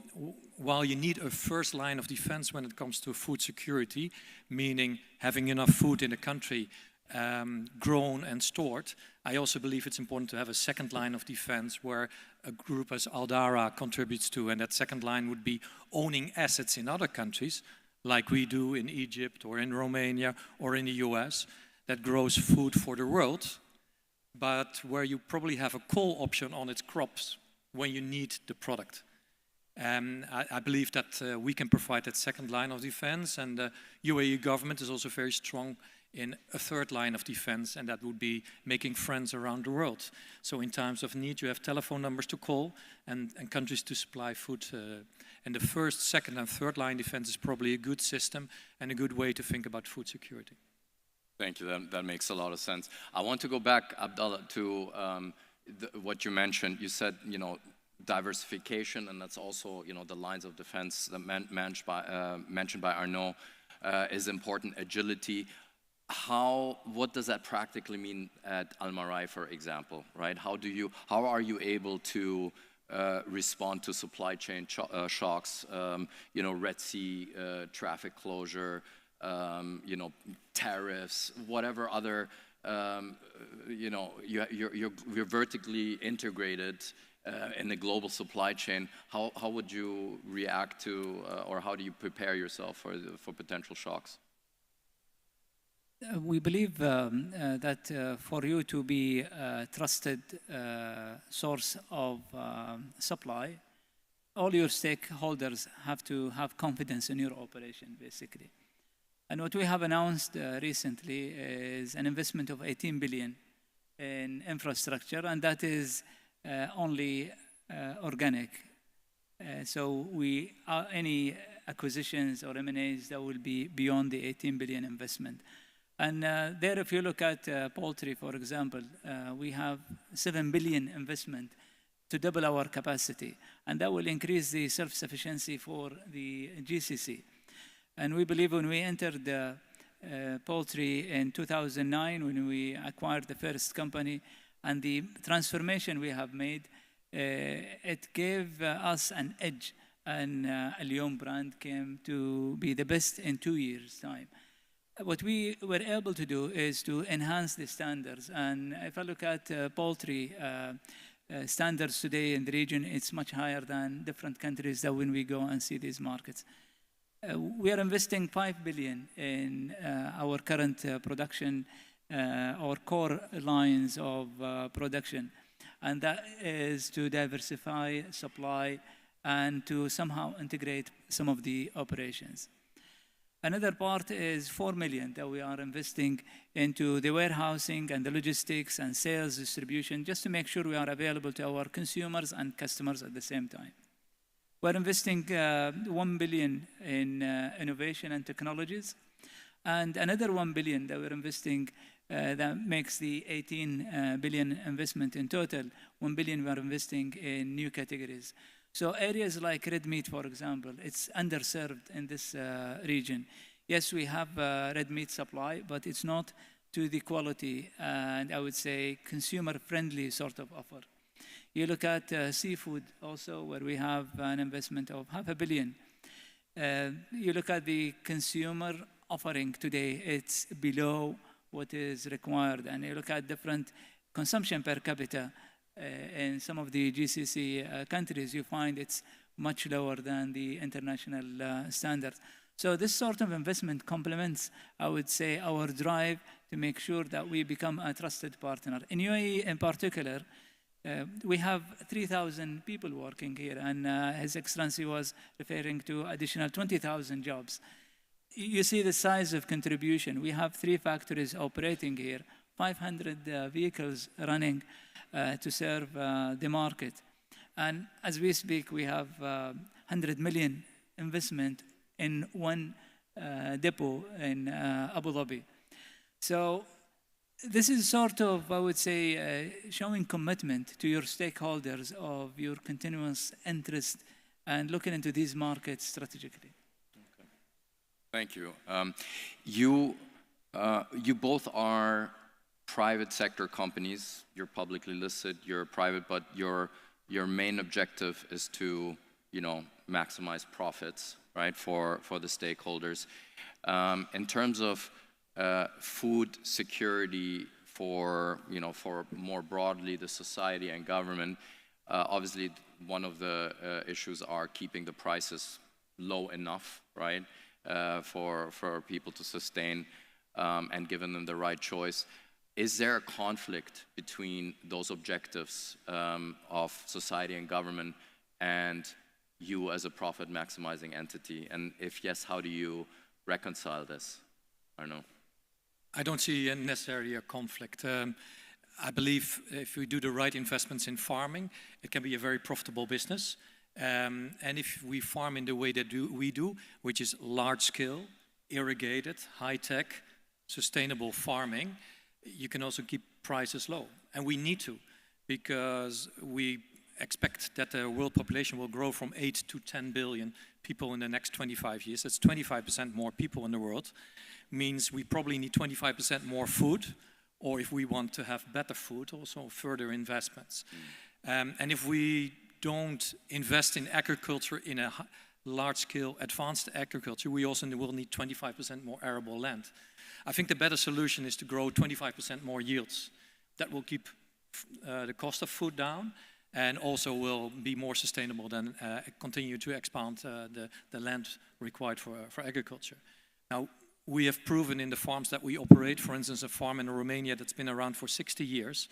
while you need a first line of defense when it comes to food security, meaning having enough food in the country grown and stored, I also believe it's important to have a second line of defense where a group as Aldara contributes to, and that second line would be owning assets in other countries, like we do in Egypt or in Romania or in the US, that grows food for the world, but where you probably have a call option on its crops when you need the product. I believe that we can provide that second line of defense, and the UAE government is also very strong in a third line of defense, and that would be making friends around the world. So in times of need, you have telephone numbers to call and countries to supply food. And the first, second, and third line defense is probably a good system and a good way to think about food security. Thank you. That makes a lot of sense. I want to go back, Abdallah, to what you mentioned. You said, diversification, and that's also, the lines of defense that mentioned by Arnaud is important. Agility. What does that practically mean at Al Marai, for example, right? How are you able to respond to supply chain shocks, Red Sea traffic closure, tariffs, whatever other, you're vertically integrated in the global supply chain. How would you react to, or how do you prepare yourself for potential shocks? We believe that for you to be a trusted source of supply, all your stakeholders have to have confidence in your operation, basically. And what we have announced recently is an investment of 18 billion in infrastructure, and that is only organic. So any acquisitions or M&As that will be beyond the 18 billion investment. And there, if you look at poultry, for example, we have 7 billion investment to double our capacity, and that will increase the self-sufficiency for the GCC. And we believe when we entered the poultry in 2009, when we acquired the first company, and the transformation we have made, it gave us an edge, and Al Yom brand came to be the best in 2 years' time. What we were able to do is to enhance the standards. And if I look at poultry standards today in the region, it's much higher than different countries that when we go and see these markets. We are investing 5 billion in our current production, our core lines of production. And that is to diversify supply and to somehow integrate some of the operations. Another part is 4 million that we are investing into the warehousing and the logistics and sales distribution, just to make sure we are available to our consumers and customers at the same time. We're investing 1 billion in innovation and technologies, And another 1 billion that we're investing, that makes the 18 billion investment in total. 1 billion we are investing in new categories. So areas like red meat, for example, it's underserved in this region. Yes, we have red meat supply, but it's not to the quality and I would say consumer-friendly sort of offer. You look at seafood also, where we have an investment of $500 million. You look at the consumer offering today, it's below what is required. And you look at different consumption per capita in some of the GCC countries, you find it's much lower than the international standards. So this sort of investment complements, I would say, our drive to make sure that we become a trusted partner. In UAE in particular, we have 3,000 people working here, and His Excellency was referring to additional 20,000 jobs. You see the size of contribution. We have 3 factories operating here, 500 vehicles running to serve the market. And as we speak, we have 100 million investment in one depot in Abu Dhabi. So this is sort of, I would say, showing commitment to your stakeholders of your continuous interest and looking into these markets strategically. Okay. Thank you. You both are private sector companies. You're publicly listed, you're private, but your main objective is to, maximize profits, right, for the stakeholders. In terms of food security for more broadly the society and government, obviously one of the issues are keeping the prices low enough, right, for people to sustain and giving them the right choice. Is there a conflict between those objectives of society and government and you as a profit maximizing entity? And if yes, how do you reconcile this? I don't know. I don't see necessarily a conflict. I believe if we do the right investments in farming, it can be a very profitable business. And if we farm in the way that we do, which is large scale, irrigated, high tech, sustainable farming, you can also keep prices low. And we need to, because we expect that the world population will grow from 8 to 10 billion people in the next 25 years. That's 25% more people in the world. Means we probably need 25% more food, or if we want to have better food, also further investments. And if we don't invest in agriculture in a large-scale advanced agriculture, we also will need 25% more arable land. I think the better solution is to grow 25% more yields. That will keep the cost of food down and also will be more sustainable than continue to expand the land required for agriculture. Now, we have proven in the farms that we operate, for instance, a farm in Romania that's been around for 60 years,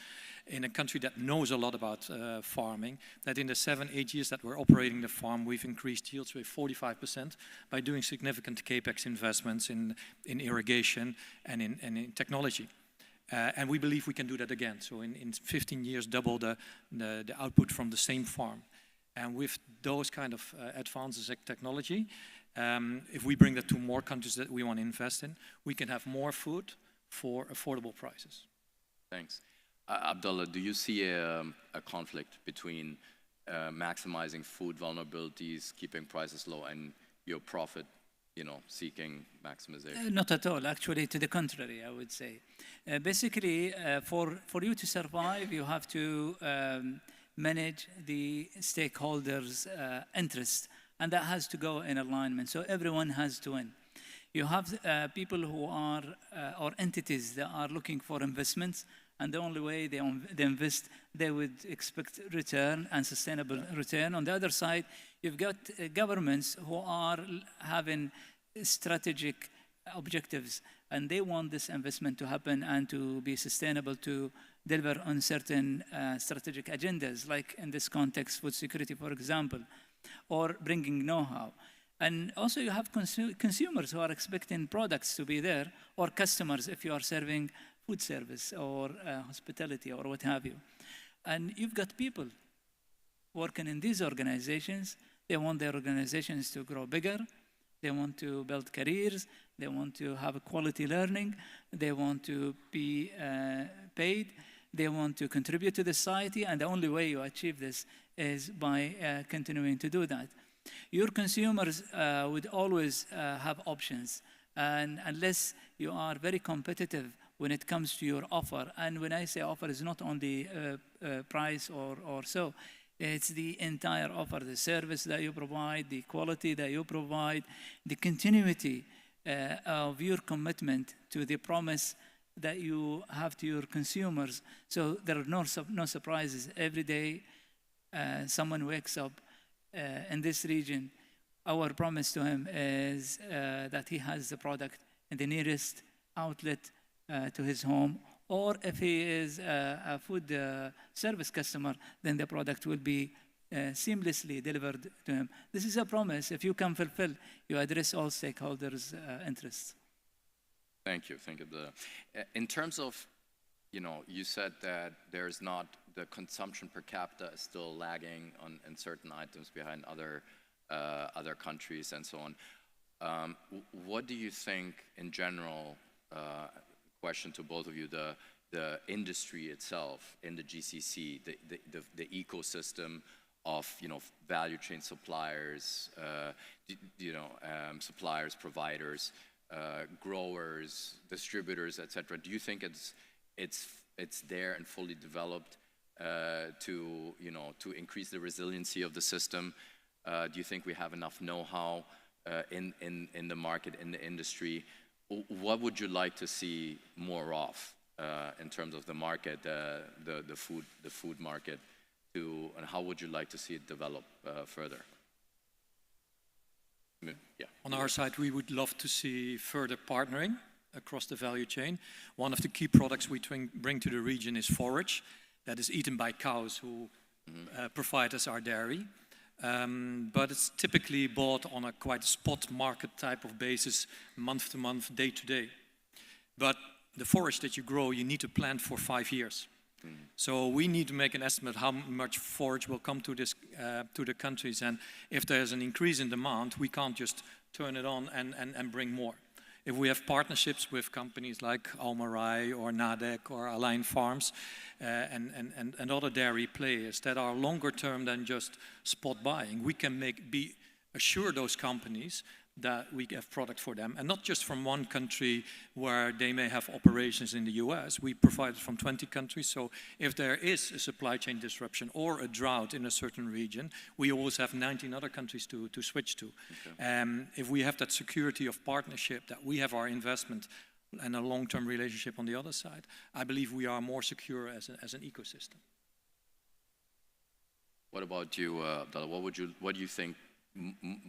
in a country that knows a lot about farming, that in the 7-8 years that we're operating the farm, we've increased yields with 45% by doing significant capex investments in irrigation and in technology. And we believe we can do that again. So in 15 years, double the output from the same farm. And with those kind of advances in technology, if we bring that to more countries that we want to invest in, we can have more food for affordable prices. Thanks. Abdullah, do you see a conflict between maximizing food vulnerabilities, keeping prices low, and your profit, seeking maximization? Not at all. Actually, to the contrary, I would say. Basically, for you to survive, you have to manage the stakeholders' interest. And that has to go in alignment. So everyone has to win. You have people who are, or entities that are looking for investments, and the only way they invest, they would expect return and sustainable return. On the other side, you've got governments who are having strategic objectives, and they want this investment to happen and to be sustainable to deliver on certain strategic agendas, like in this context, food security, for example, or bringing know-how. And also you have consumers who are expecting products to be there, or customers if you are serving food service or hospitality or what have you. And you've got people working in these organizations. They want their organizations to grow bigger, They want to build careers. They want to have a quality learning. They want to be paid. They want to contribute to the society. And the only way you achieve this is by continuing to do that. Your consumers would always have options. And unless you are very competitive when it comes to your offer, and when I say offer, it's not only price or so, it's the entire offer, the service that you provide, the quality that you provide, the continuity of your commitment to the promise that you have to your consumers. So there are no surprises. Every day, someone wakes up in this region. Our promise to him is that he has the product in the nearest outlet to his home, or if he is a food service customer, then the product will be seamlessly delivered to him. This is a promise. If you can fulfill, you address all stakeholders' interests. Thank you. Thank you. In terms of, you said that there's not, the consumption per capita is still lagging in certain items behind other countries and so on. What do you think in general, question to both of you, the industry itself in the GCC, the ecosystem of value chain suppliers, suppliers, providers, growers, distributors, etc. Do you think it's there and fully developed to increase the resiliency of the system? Do you think we have enough know-how in the market, in the industry? What would you like to see more of in terms of the market, the food market, and how would you like to see it develop further? Yeah. On our side, we would love to see further partnering across the value chain. One of the key products we bring to the region is forage that is eaten by cows who provide us our dairy. But it's typically bought on a quite spot market type of basis, month to month, day to day. But the forage that you grow, you need to plant for 5 years. So we need to make an estimate how much forage will come to the countries, and if there's an increase in demand, we can't just turn it on and bring more. If we have partnerships with companies like Almarai or Nadec or Align Farms and other dairy players that are longer term than just spot buying, we can assure those companies that we have product for them, and not just from one country where they may have operations in the US. We provide it from 20 countries, so if there is a supply chain disruption or a drought in a certain region, we always have 19 other countries to switch to. Okay. If we have that security of partnership, that we have our investment and a long-term relationship on the other side, I believe we are more secure as an ecosystem. What about you, Abdallah? What do you think?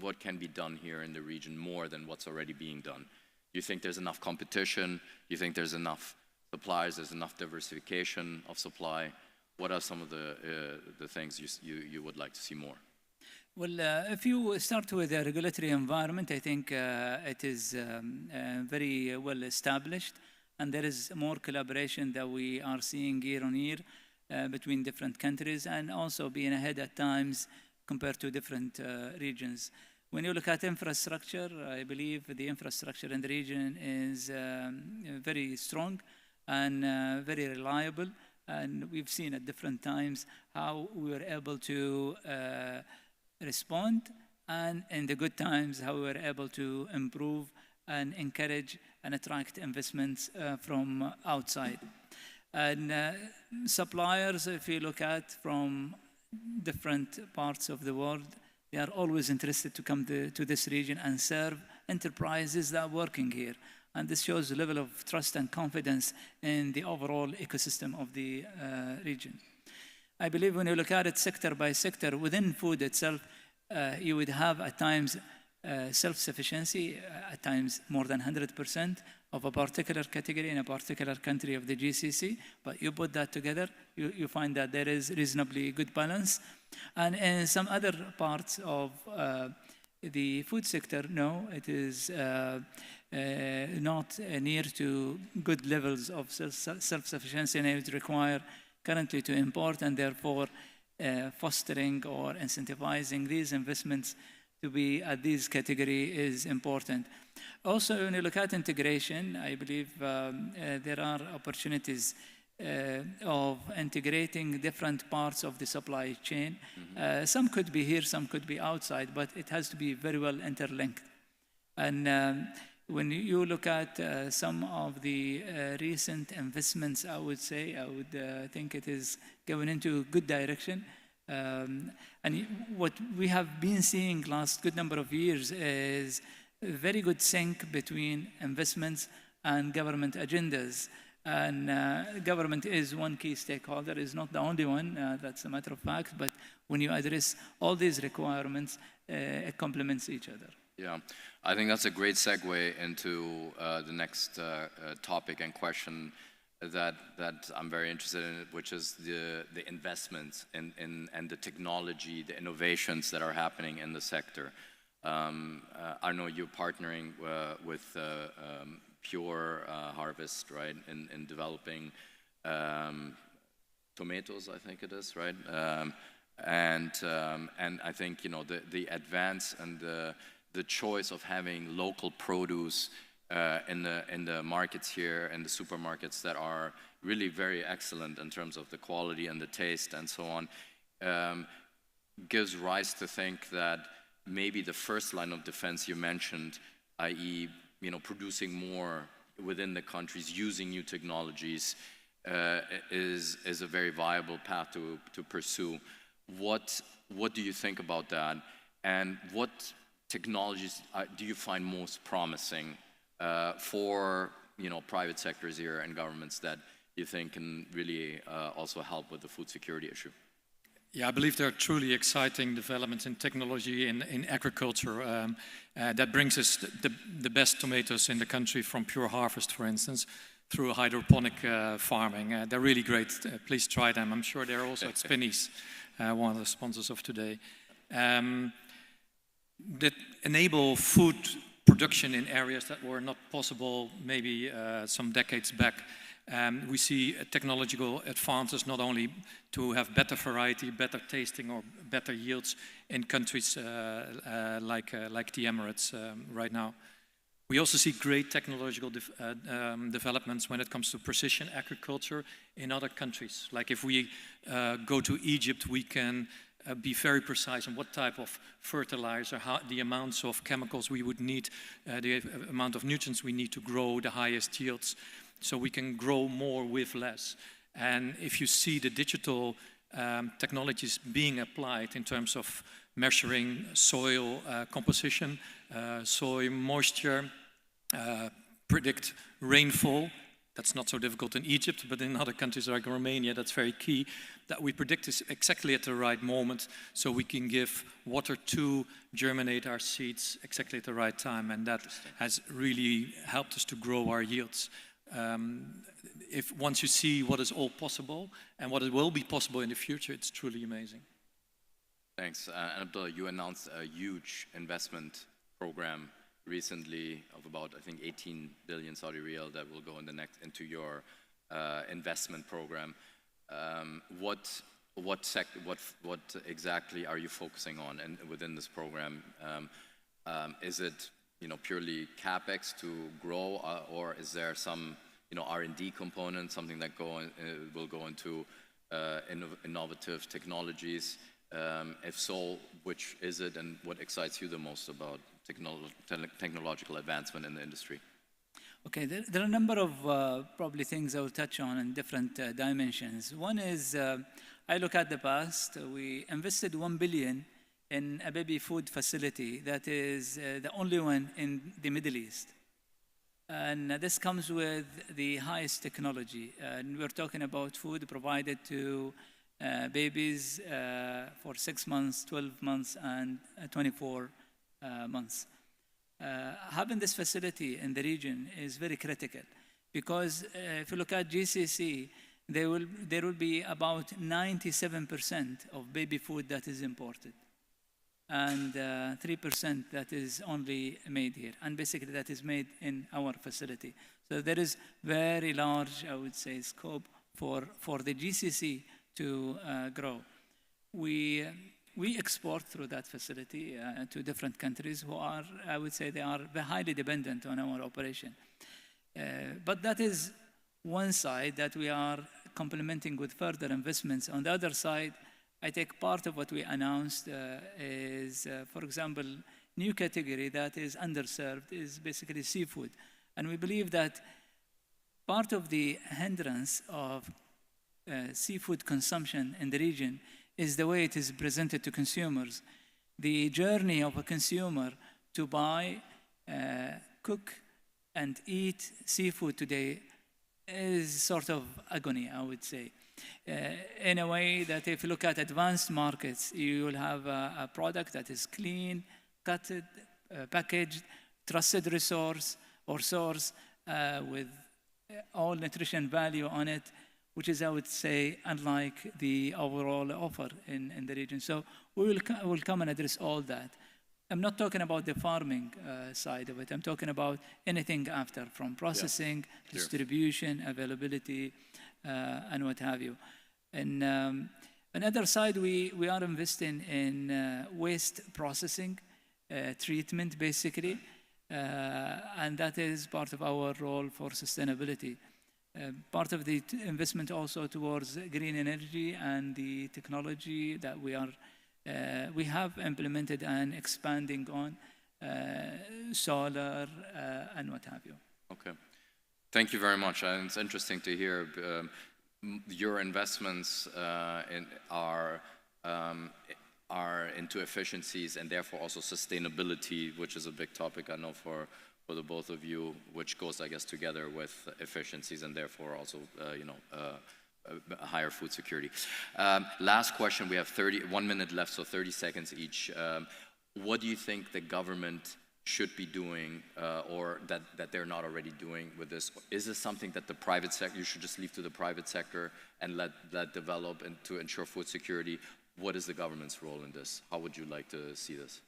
What can be done here in the region more than what's already being done? Do you think there's enough competition? Do you think there's enough suppliers? There's enough diversification of supply? What are some of the things you would like to see more? Well, if you start with the regulatory environment, I think it is very well established, and there is more collaboration that we are seeing year on year between different countries, and also being ahead at times compared to different regions. When you look at infrastructure, I believe the infrastructure in the region is very strong and very reliable. And we've seen at different times how we were able to respond, and in the good times, how we were able to improve and encourage and attract investments from outside. And suppliers, if you look at from different parts of the world, they are always interested to come to this region and serve enterprises that are working here. And this shows a level of trust and confidence in the overall ecosystem of the region. I believe when you look at it sector by sector, within food itself, you would have at times self-sufficiency, at times more than 100% of a particular category in a particular country of the GCC, but you put that together, you find that there is reasonably good balance. And in some other parts of the food sector, no, it is not near to good levels of self-sufficiency, and it would require currently to import, and therefore fostering or incentivizing these investments to be at this category is important. Also, when you look at integration, I believe there are opportunities of integrating different parts of the supply chain. Some could be here, some could be outside, but it has to be very well interlinked. And when you look at some of the recent investments, I would think it is going into a good direction. And what we have been seeing last good number of years is a very good sync between investments and government agendas. And government is one key stakeholder, is not the only one, that's a matter of fact, but when you address all these requirements, it complements each other. Yeah, I think that's a great segue into the next topic and question that I'm very interested in, which is the investments and the technology, the innovations that are happening in the sector. I know you're partnering with Pure Harvest, right, in developing tomatoes, I think it is, right? And I think, you know, the advance and the choice of having local produce in the markets here and the supermarkets that are really very excellent in terms of the quality and the taste and so on, gives rise to think that maybe the first line of defense you mentioned, i.e., you know, producing more within the countries, using new technologies, is a very viable path to pursue. What do you think about that? And what technologies do you find most promising for, you know, private sectors here and governments that you think can really also help with the food security issue? Yeah, I believe there are truly exciting developments in technology in agriculture that brings us the best tomatoes in the country from Pure Harvest, for instance, through hydroponic farming. They're really great. Please try them. I'm sure they're also at Spinneys, one of the sponsors of today. That enable food production in areas that were not possible maybe some decades back. We see technological advances not only to have better variety, better tasting, or better yields in countries like the Emirates right now. We also see great technological developments when it comes to precision agriculture in other countries. Like if we go to Egypt, we can be very precise on what type of fertilizer, the amounts of chemicals we would need, the amount of nutrients we need to grow the highest yields. So we can grow more with less. And if you see the digital technologies being applied in terms of measuring soil composition, soil moisture, predict rainfall, that's not so difficult in Egypt, but in other countries like Romania, that's very key, that we predict this exactly at the right moment so we can give water to germinate our seeds exactly at the right time. And that has really helped us to grow our yields. If once you see what is all possible and what it will be possible in the future, it's truly amazing. Thanks. And Abdullah, you announced a huge investment program recently of about, I think, 18 billion Saudi riyal that will go into your investment program. What exactly are you focusing on within this program? Is it, you know, purely capex to grow, or is there some, you know, R&D component, something that will go into innovative technologies? If so, which is it, and what excites you the most about technological advancement in the industry? Okay, there are a number of probably things I will touch on in different dimensions. One is, I look at the past. We invested 1 billion in a baby food facility that is the only one in the Middle East. And this comes with the highest technology. And we're talking about food provided to babies for 6 months, 12 months, and 24 months. Having this facility in the region is very critical because if you look at GCC, there will be about 97% of baby food that is imported, and 3% that is only made here, and basically that is made in our facility. So there is very large, I would say, scope for the GCC to grow. We we export through that facility to different countries who are, I would say, they are highly dependent on our operation. But that is one side that we are complementing with further investments. On the other side, I take part of what we announced is, for example, new category that is underserved is basically seafood. And we believe that part of the hindrance of seafood consumption in the region is the way it is presented to consumers. The journey of a consumer to buy, cook, and eat seafood today is sort of agony, I would say. In a way that if you look at advanced markets, you will have a product that is clean, cutted, packaged, trusted resource or source with all nutrition value on it, which is, I would say, unlike the overall offer in the region. So we will come and address all that. I'm not talking about the farming side of it. I'm talking about anything after, from processing, distribution, availability, and what have you. And another side, we are investing in waste processing, treatment, basically, and that is part of our role for sustainability. Part of the investment also towards green energy and the technology that we have implemented and expanding on, solar and what have you. Okay. Thank you very much. And it's interesting to hear your investments are into efficiencies and therefore also sustainability, which is a big topic, I know, for the both of you, which goes, I guess, together with efficiencies and therefore also, higher food security. Last question, we have 1 minute left, so 30 seconds each. What do you think the government should be doing or that they're not already doing with this? Is this something that the private sector, you should just leave to the private sector and let that develop and to ensure food security? What is the government's role in this? How would you like to see this?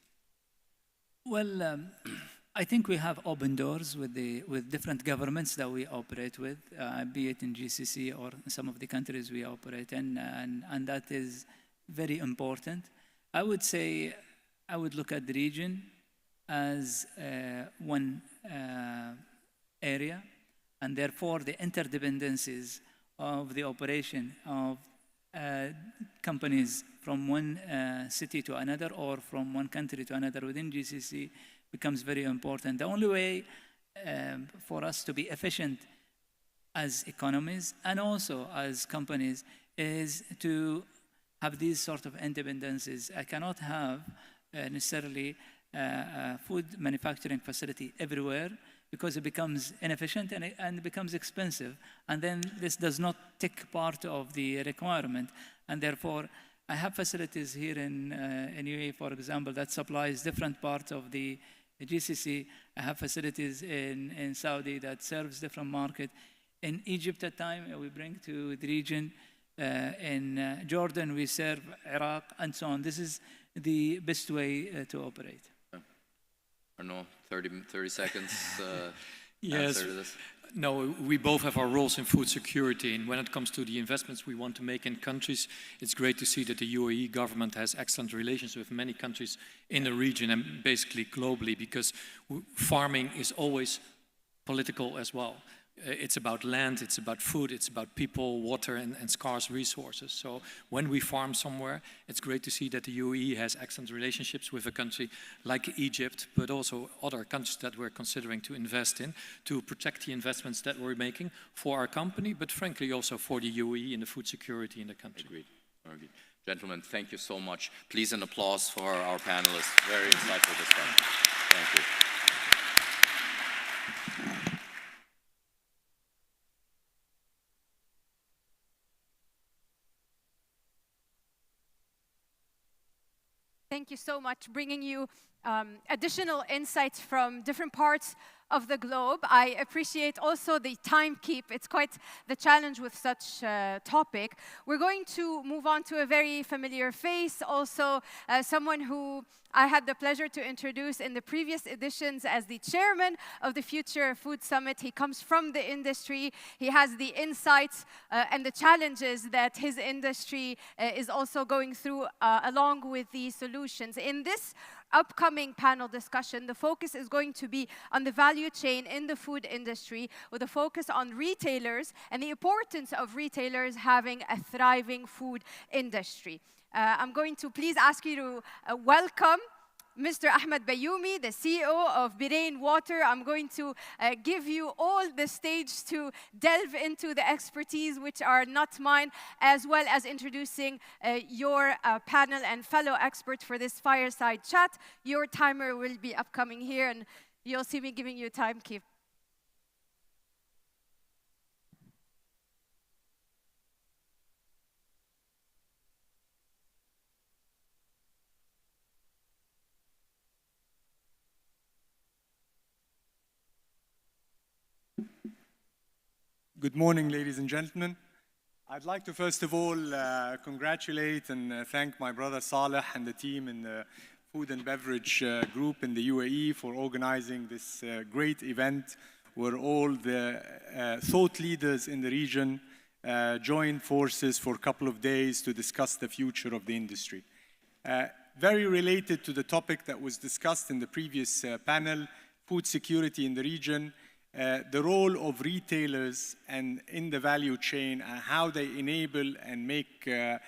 Well, I think we have open doors with different governments that we operate with, be it in GCC or in some of the countries we operate in, and that is very important. I would say I would look at the region as one area, and therefore the interdependencies of the operation of companies from one city to another or from one country to another within GCC becomes very important. The only way for us to be efficient as economies and also as companies is to have these sort of independencies. I cannot have necessarily a food manufacturing facility everywhere because it becomes inefficient and it becomes expensive. And then this does not tick part of the requirement. And therefore, I have facilities here in UAE, for example, that supplies different parts of the GCC. I have facilities in Saudi that serves different market. In Egypt at time, we bring to the region. In Jordan, we serve Iraq, and so on. This is the best way to operate. Arnaud, 30 seconds. Yes. Answer to this. No, we both have our roles in food security, and when it comes to the investments we want to make in countries, it's great to see that the UAE government has excellent relations with many countries in the region and basically globally, because farming is always political as well. It's about land, it's about food, it's about people, water, and scarce resources. So when we farm somewhere, it's great to see that the UAE has excellent relationships with a country like Egypt, but also other countries that we're considering to invest in to protect the investments that we're making for our company, but frankly also for the UAE and the food security in the country. Agreed. Agreed. Gentlemen, thank you so much. Please an applause for our panelists. Very insightful discussion. Thank you. Thank you so much, bringing you additional insights from different parts of the globe. I appreciate also the time keep. It's quite the challenge with such a topic. We're going to move on to a very familiar face, also someone who I had the pleasure to introduce in the previous editions as the chairman of the Future Food Summit. He comes from the industry. He has the insights and the challenges that his industry is also going through along with the solutions. In this upcoming panel discussion, the focus is going to be on the value chain in the food industry, with a focus on retailers and the importance of retailers having a thriving food industry. I'm going to please ask you to welcome Mr. Ahmed Bayoumi, the CEO of Birain Water. I'm going to give you all the stage to delve into the expertise, which are not mine, as well as introducing your panel and fellow experts for this fireside chat. Your timer will be upcoming here, and you'll see me giving you a time keep. Good morning, ladies and gentlemen. I'd like to first of all congratulate and thank my brother Saleh and the team in the Food and Beverage Group in the UAE for organizing this great event where all the thought leaders in the region joined forces for a couple of days to discuss the future of the industry. Very related to the topic that was discussed in the previous panel, food security in the region, the role of retailers and in the value chain and how they enable and make a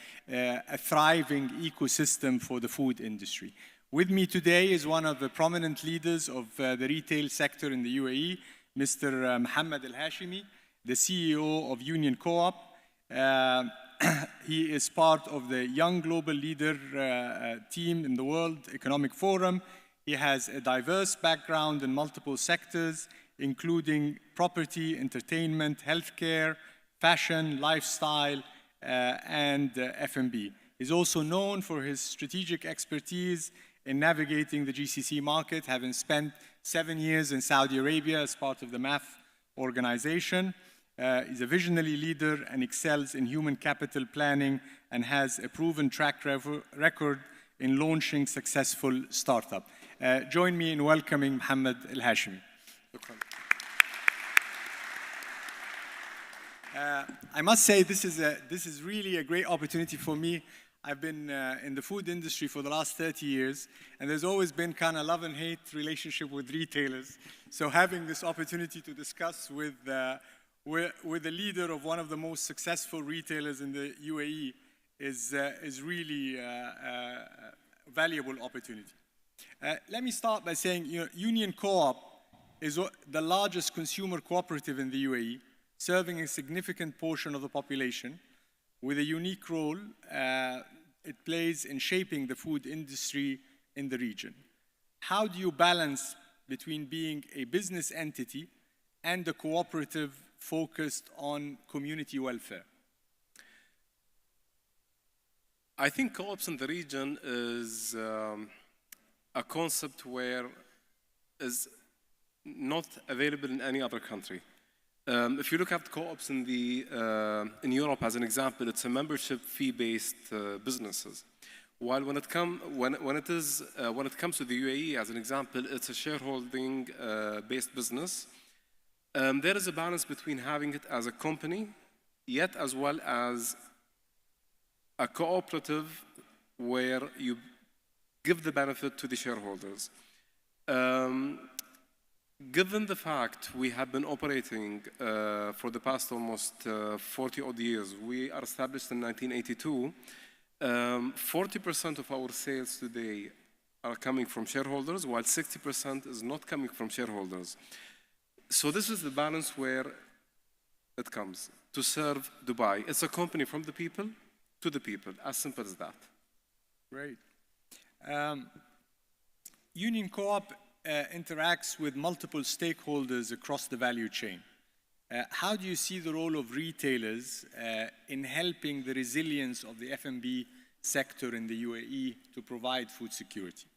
thriving ecosystem for the food industry. With me today is one of the prominent leaders of the retail sector in the UAE, Mr. Mohammed Al-Hashimi, the CEO of Union Co-op. He is part of the Young Global Leader team in the World Economic Forum. He has a diverse background in multiple sectors, including property, entertainment, healthcare, fashion, lifestyle, and F&B. He's also known for his strategic expertise in navigating the GCC market, having spent 7 years in Saudi Arabia as part of the MAF organization. He's a visionary leader and excels in human capital planning and has a proven track record in launching successful startups. Join me in welcoming Mohammed Al-Hashimi. I must say this is really a great opportunity for me. I've been in the food industry for the last 30 years, and there's always been kind of love and hate relationship with retailers. So having this opportunity to discuss with the leader of one of the most successful retailers in the UAE is really a valuable opportunity. Let me start by saying, Union Co-op is the largest consumer cooperative in the UAE, serving a significant portion of the population with a unique role it plays in shaping the food industry in the region. How do you balance between being a business entity and a cooperative focused on community welfare? I think co-ops in the region is a concept where is not available in any other country. If you look at co-ops in Europe as an example, it's a membership fee-based businesses. While when it comes to the UAE as an example, it's a shareholding based business. There is a balance between having it as a company, yet as well as a cooperative where you give the benefit to the shareholders. Given the fact we have been operating for the past almost 40 odd years, we are established in 1982, 40% of our sales today are coming from shareholders, while 60% is not coming from shareholders. So this is the balance where it comes to serve Dubai. It's a company from the people to the people, as simple as that. Great. Union Co-op interacts with multiple stakeholders across the value chain. How do you see the role of retailers in helping the resilience of the F&B sector in the UAE to provide food security?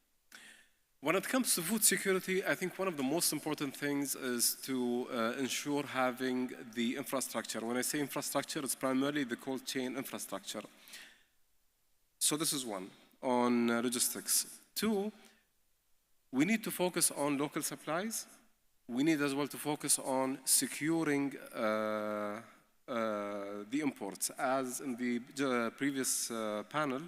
When it comes to food security, I think one of the most important things is to ensure having the infrastructure. When I say infrastructure, it's primarily the cold chain infrastructure. So this is one, on logistics. Two, we need to focus on local supplies. We need as well to focus on securing the imports. As in the previous panel,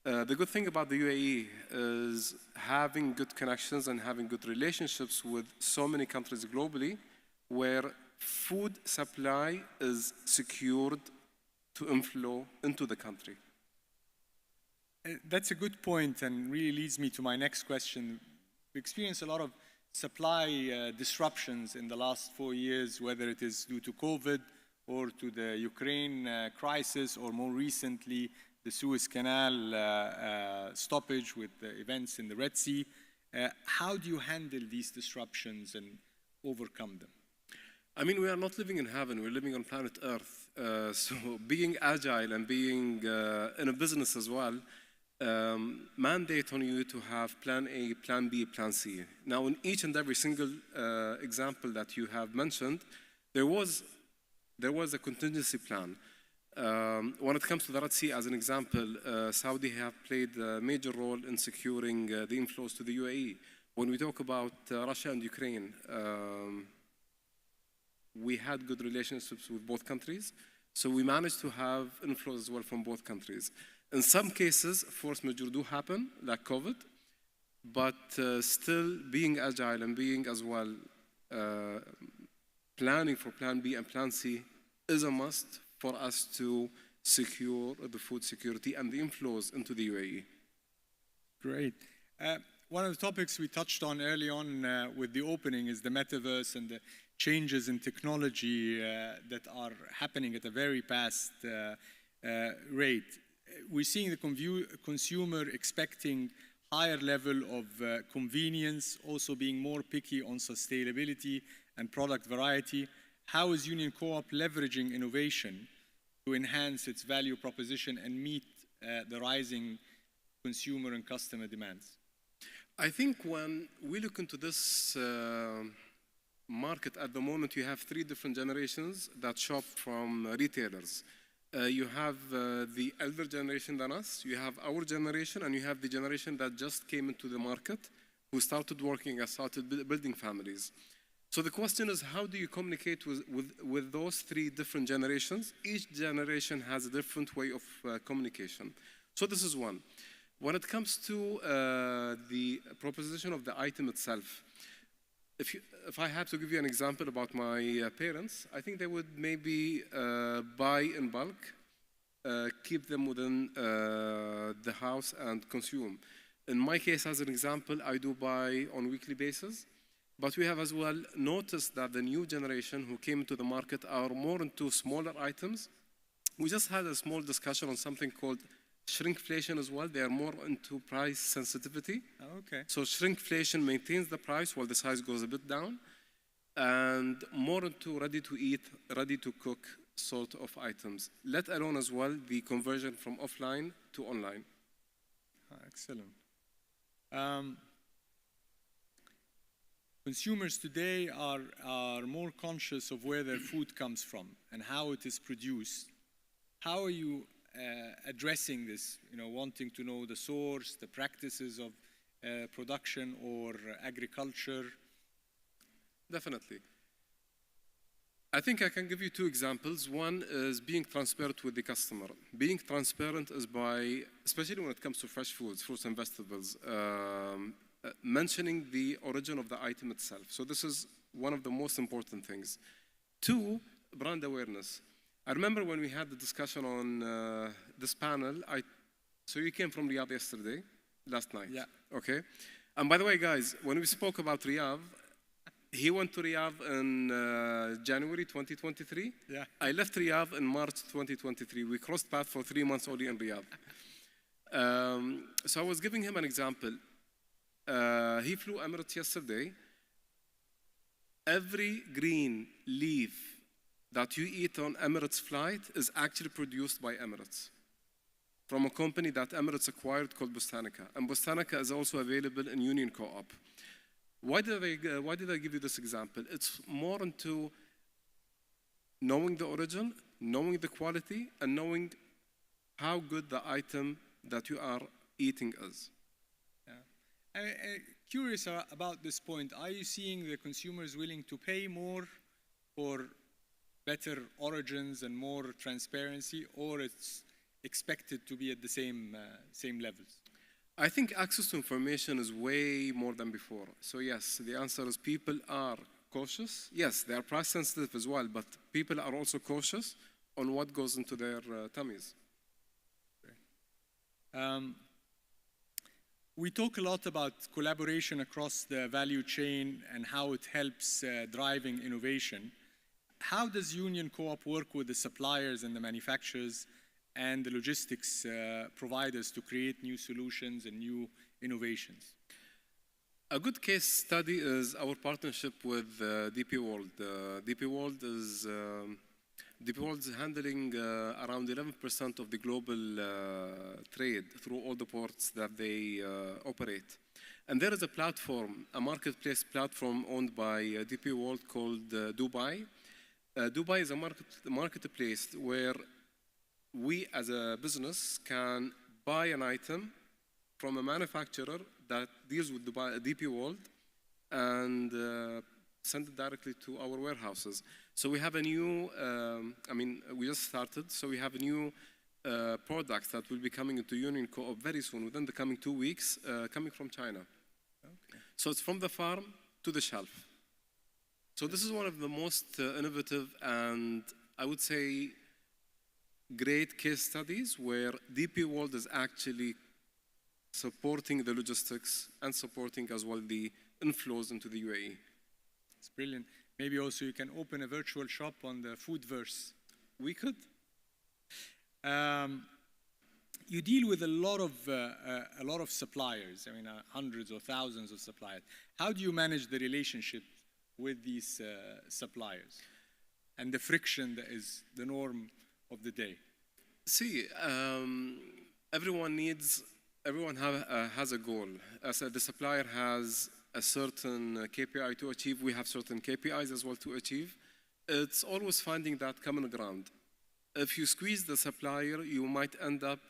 the good thing about the UAE is having good connections and having good relationships with so many countries globally where food supply is secured to inflow into the country. That's a good point and really leads me to my next question. We experienced a lot of supply disruptions in the last 4 years, whether it is due to COVID or to the Ukraine crisis, or more recently, the Suez Canal stoppage with the events in the Red Sea. How do you handle these disruptions and overcome them? I mean, we are not living in heaven, we're living on planet Earth. So being agile and being in a business as well, mandate on you to have plan A, plan B, plan C. Now, in each and every single example that you have mentioned, there was a contingency plan. When it comes to the Red Sea, as an example, Saudi have played a major role in securing the inflows to the UAE. When we talk about Russia and Ukraine, we had good relationships with both countries, so we managed to have inflows as well from both countries. In some cases, force majeure do happen, like COVID, but still being agile and being as well planning for plan B and plan C is a must for us to secure the food security and the inflows into the UAE. Great. One of the topics we touched on early on with the opening is the metaverse and the changes in technology that are happening at a very fast rate. We're seeing the consumer expecting higher level of convenience, also being more picky on sustainability and product variety. How is Union Co-op leveraging innovation to enhance its value proposition and meet the rising consumer and customer demands? I think when we look into this market at the moment, you have 3 different generations that shop from retailers. You have the elder generation than us, you have our generation, and you have the generation that just came into the market, who started working and started building families. So the question is, how do you communicate with those 3 different generations? Each generation has a different way of communication. So this is one. When it comes to the proposition of the item itself, if I had to give you an example about my parents, I think they would maybe buy in bulk, keep them within the house and consume. In my case, as an example, I do buy on a weekly basis. But we have as well noticed that the new generation who came into the market are more into smaller items. We just had a small discussion on something called shrinkflation as well. They are more into price sensitivity. Okay. So shrinkflation maintains the price while the size goes a bit down, and more into ready-to-eat, ready-to-cook sort of items, let alone as well the conversion from offline to online. Excellent. Consumers today are more conscious of where their food comes from and how it is produced. How are you addressing this, wanting to know the source, the practices of production or agriculture? Definitely. I think I can give you 2 examples. One is being transparent with the customer. Being transparent is by, especially when it comes to fresh foods, fruits and vegetables, mentioning the origin of the item itself. So this is one of the most important things. 2, brand awareness. I remember when we had the discussion on this panel, so you came from Riyadh yesterday, last night. Yeah. Okay. And by the way, guys, when we spoke about Riyadh, he went to Riyadh in January 2023. Yeah. I left Riyadh in March 2023. We crossed paths for 3 months only in Riyadh. So I was giving him an example. He flew Emirates yesterday. Every green leaf that you eat on Emirates flight is actually produced by Emirates. from a company that Emirates acquired called Botanica. And Botanica is also available in Union Co-op. Why did I give you this example? It's more into knowing the origin, knowing the quality, and knowing how good the item that you are eating is. I'm curious about this point. Are you seeing the consumers willing to pay more for better origins and more transparency, or it's expected to be at the same levels? I think access to information is way more than before. So yes, the answer is people are cautious. Yes, they are price sensitive as well, but people are also cautious on what goes into their tummies. We talk a lot about collaboration across the value chain and how it helps driving innovation. How does Union Co-op work with the suppliers and the manufacturers and the logistics providers to create new solutions and new innovations? A good case study is our partnership with DP World. DP World is handling around 11% of the global trade through all the ports that they operate. And there is a platform, a marketplace platform owned by DP World called Dubai. Dubai is a marketplace where we as a business can buy an item from a manufacturer that deals with DP World and send it directly to our warehouses. So we have a new, we just started, so we have a new product that will be coming into Union Co-op very soon, within the coming 2 weeks, coming from China. Okay. So it's from the farm to the shelf. So this is one of the most innovative and I would say great case studies where DP World is actually supporting the logistics and supporting as well the inflows into the UAE. It's brilliant. Maybe also you can open a virtual shop on the Foodverse. We could. You deal with a lot of suppliers. I mean, hundreds or thousands of suppliers. How do you manage the relationship with these suppliers and the friction that is the norm of the day? See, everyone has a goal. As the supplier has a certain KPI to achieve, we have certain KPIs as well to achieve. It's always finding that common ground. If you squeeze the supplier, you might end up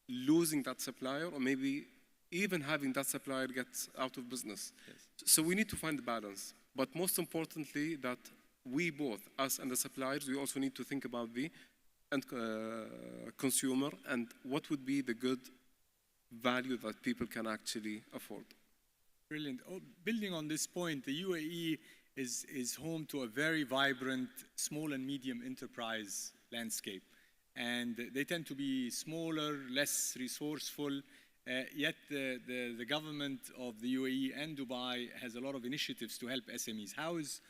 losing that supplier or maybe even having that supplier get out of business. Yes. So we need to find the balance. But most importantly, that we both, us and the suppliers, we also need to think about the end consumer and what would be the good value that people can actually afford. Brilliant. Building on this point, the UAE is home to a very vibrant small and medium enterprise landscape. And they tend to be smaller, less resourceful, yet the government of the UAE and Dubai has a lot of initiatives to help SMEs. How is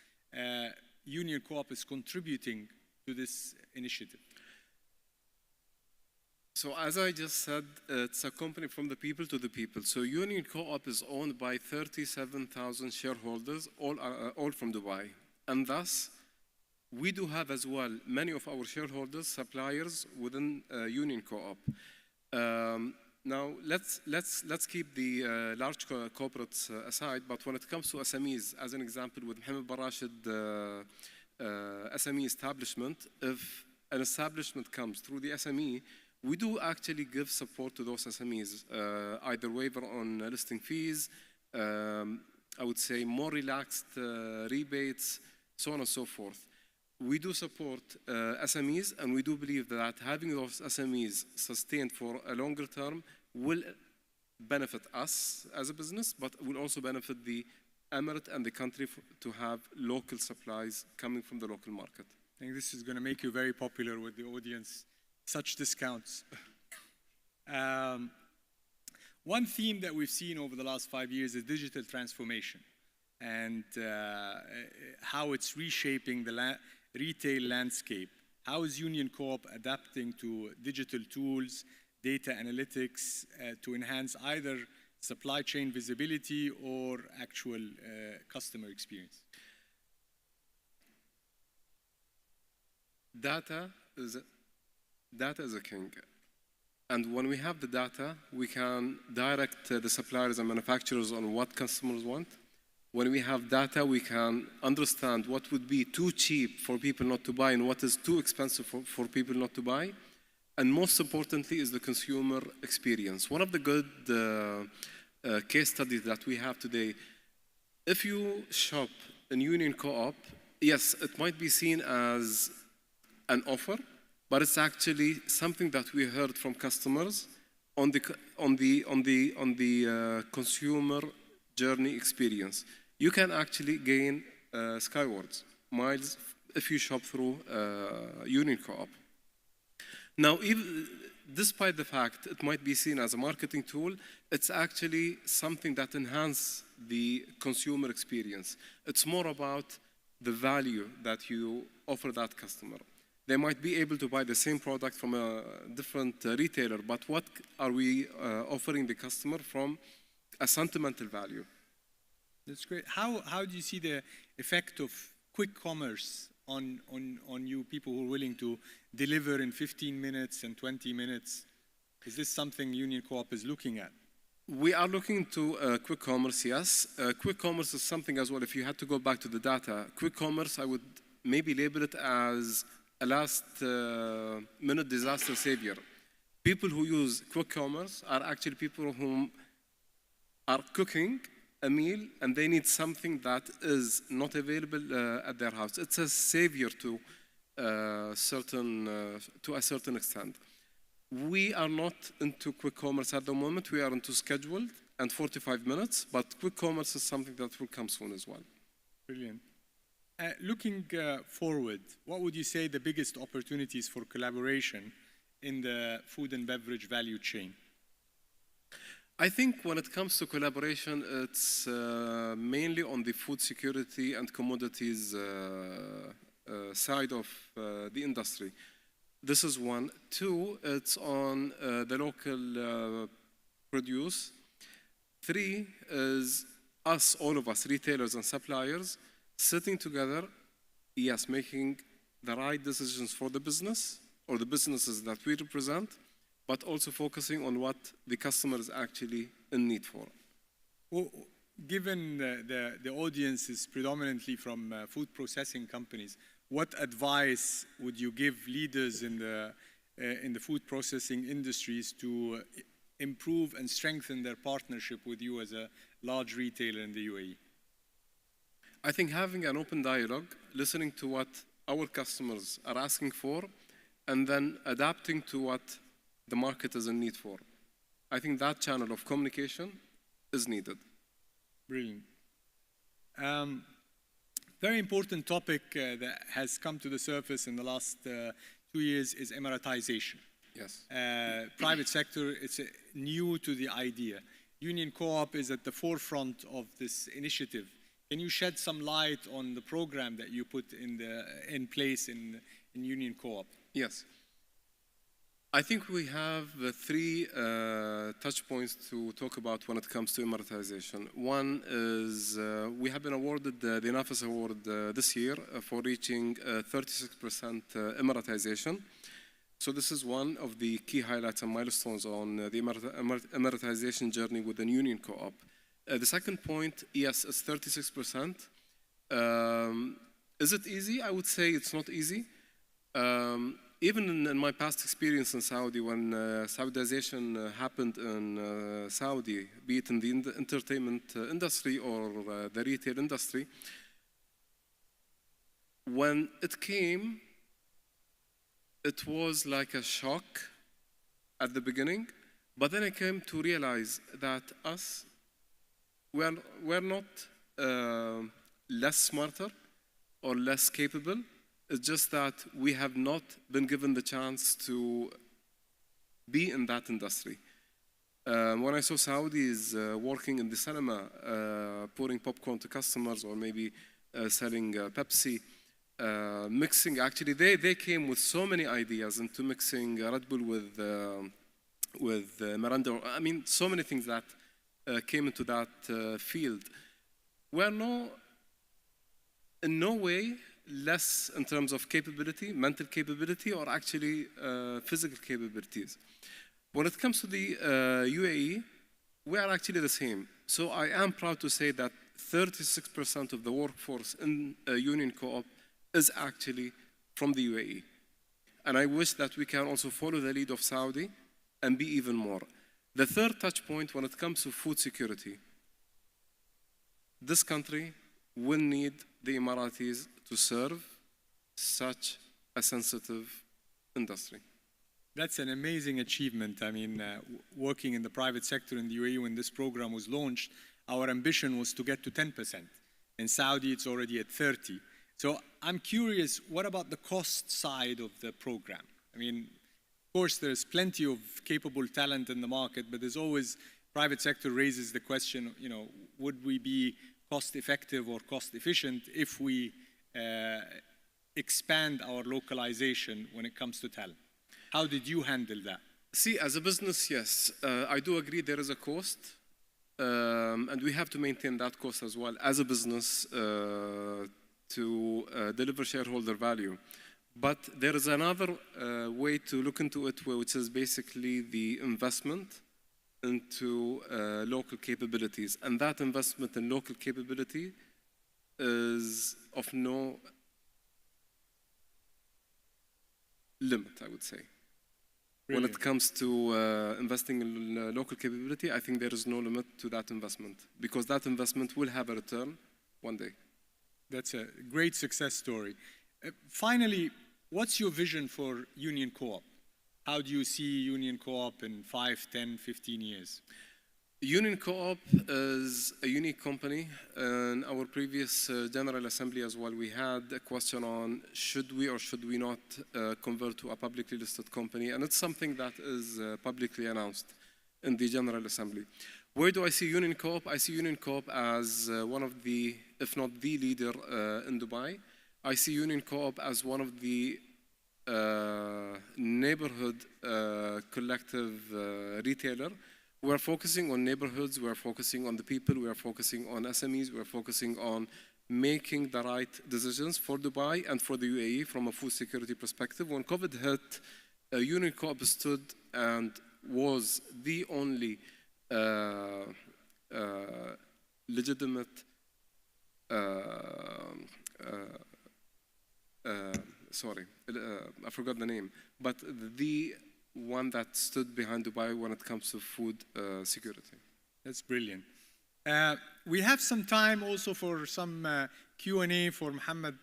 Union Co-op is contributing to this initiative? So as I just said, it's a company from the people to the people. So Union Co-op is owned by 37,000 shareholders, all from Dubai. And thus, we do have as well many of our shareholders, suppliers within Union Co-op. Now, let's keep the large corporates aside, but when it comes to SMEs, as an example with Mohammed bin Rashid SME establishment, if an establishment comes through the SME, we do actually give support to those SMEs, either waiver on listing fees, I would say more relaxed rebates, so on and so forth. We do support SMEs, and we do believe that having those SMEs sustained for a longer term will benefit us as a business, but will also benefit the Emirate and the country to have local supplies coming from the local market. I think this is going to make you very popular with the audience. Such discounts. One theme that we've seen over the last 5 years is digital transformation and how it's reshaping the retail landscape. How is Union Co-op adapting to digital tools, data analytics to enhance either supply chain visibility or actual customer experience? Data is a king. And when we have the data, we can direct the suppliers and manufacturers on what customers want. When we have data, we can understand what would be too cheap for people not to buy and what is too expensive for people not to buy. And most importantly is the consumer experience. One of the good case studies that we have today, if you shop in Union Co-op, yes, it might be seen as an offer, but it's actually something that we heard from customers on the consumer journey experience. You can actually gain Skywards miles if you shop through Union Co-op. Now, despite the fact it might be seen as a marketing tool, it's actually something that enhances the consumer experience. It's more about the value that you offer that customer. They might be able to buy the same product from a different retailer, but what are we offering the customer from a sentimental value? That's great. How do you see the effect of quick commerce on you people who are willing to deliver in 15 minutes and 20 minutes? Is this something Union Co-op is looking at? We are looking to quick commerce, yes. Quick commerce is something as well. If you had to go back to the data, quick commerce, I would maybe label it as a last-minute disaster savior. People who use quick commerce are actually people who are cooking a meal and they need something that is not available at their house. It's a savior to a certain extent. We are not into quick commerce at the moment. We are into scheduled and 45 minutes, but quick commerce is something that will come soon as well. Brilliant. Looking forward, what would you say the biggest opportunities for collaboration in the food and beverage value chain? I think when it comes to collaboration, it's mainly on the food security and commodities side of the industry. This is one. Two, it's on the local produce. Three is us, all of us, retailers and suppliers, sitting together, yes, making the right decisions for the business or the businesses that we represent, but also focusing on what the customer is actually in need for. Well, given the audience is predominantly from food processing companies, what advice would you give leaders in the food processing industries to improve and strengthen their partnership with you as a large retailer in the UAE? I think having an open dialogue, listening to what our customers are asking for, and then adapting to what the market is in need for. I think that channel of communication is needed. Brilliant. Very important topic that has come to the surface in the last 2 years is Emiratization. Yes. Private sector, it's new to the idea. Union Co-op is at the forefront of this initiative. Can you shed some light on the program that you put in place in Union Co-op? Yes. I think we have three touch points to talk about when it comes to Emiratization. One is we have been awarded the NAFES Award this year for reaching 36% Emiratization. So this is one of the key highlights and milestones on the Emiratization journey within Union Co-op. The second point, yes, it's 36%. Is it easy? I would say it's not easy. Even in my past experience in Saudi, when Saudization happened in Saudi, be it in the entertainment industry or the retail industry, when it came, it was like a shock at the beginning, but then I came to realize that we're not less smarter or less capable. It's just that we have not been given the chance to be in that industry. When I saw Saudis working in the cinema, pouring popcorn to customers or maybe selling Pepsi, mixing, actually they came with so many ideas into mixing Red Bull with Miranda. I mean, so many things that came into that field. We're in no way less in terms of capability, mental capability, or actually physical capabilities. When it comes to the UAE, we are actually the same. So I am proud to say that 36% of the workforce in Union Co-op is actually from the UAE. And I wish that we can also follow the lead of Saudi and be even more. The third touch point when it comes to food security, this country will need the Emiratis to serve such a sensitive industry. That's an amazing achievement. I mean, working in the private sector in the UAE when this program was launched, our ambition was to get to 10%. In Saudi, it's already at 30%. So I'm curious, what about the cost side of the program? I mean, of course, there's plenty of capable talent in the market, but there's always, private sector raises the question, you know, would we be cost effective or cost efficient if we expand our localization when it comes to talent? How did you handle that? See, as a business, yes, I do agree there is a cost, and we have to maintain that cost as well as a business to deliver shareholder value. But there is another way to look into it, which is basically the investment into local capabilities. And that investment in local capability is of no limit, I would say. When it comes to investing in local capability, I think there is no limit to that investment because that investment will have a return one day. That's a great success story. Finally, what's your vision for Union Co-op? How do you see Union Co-op in 5, 10, 15 years? Union Co-op is a unique company. In our previous General Assembly as well, we had a question on should we or should we not convert to a publicly listed company, and it's something that is publicly announced in the General Assembly. Where do I see Union Co-op? I see Union Co-op as one of the, if not the leader in Dubai. I see Union Co-op as one of the neighborhood collective retailer. We're focusing on neighborhoods, we're focusing on the people, we're focusing on SMEs, we're focusing on making the right decisions for Dubai and for the UAE from a food security perspective. When COVID hit, Union Co-op stood and was the only legitimate, I forgot the name, but the one that stood behind Dubai when it comes to food security. That's brilliant. We have some time also for some Q&A for Mohammed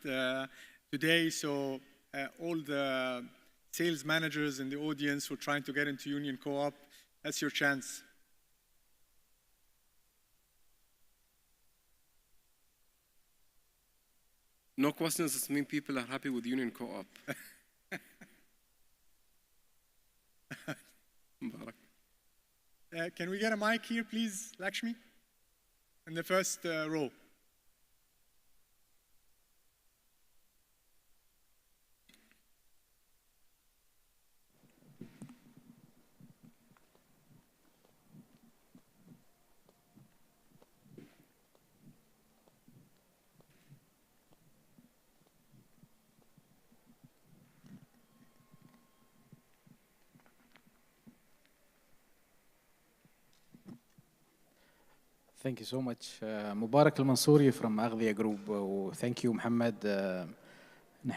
today. So all the sales managers in the audience who are trying to get into Union Co-op, that's your chance. No questions, it means people are happy with Union Co-op. Can we get a mic here, please, Lakshmi? In the first row. Thank you so much. Mubarak Al-Mansouri from Aghdiya Group. Thank you, Mohammed.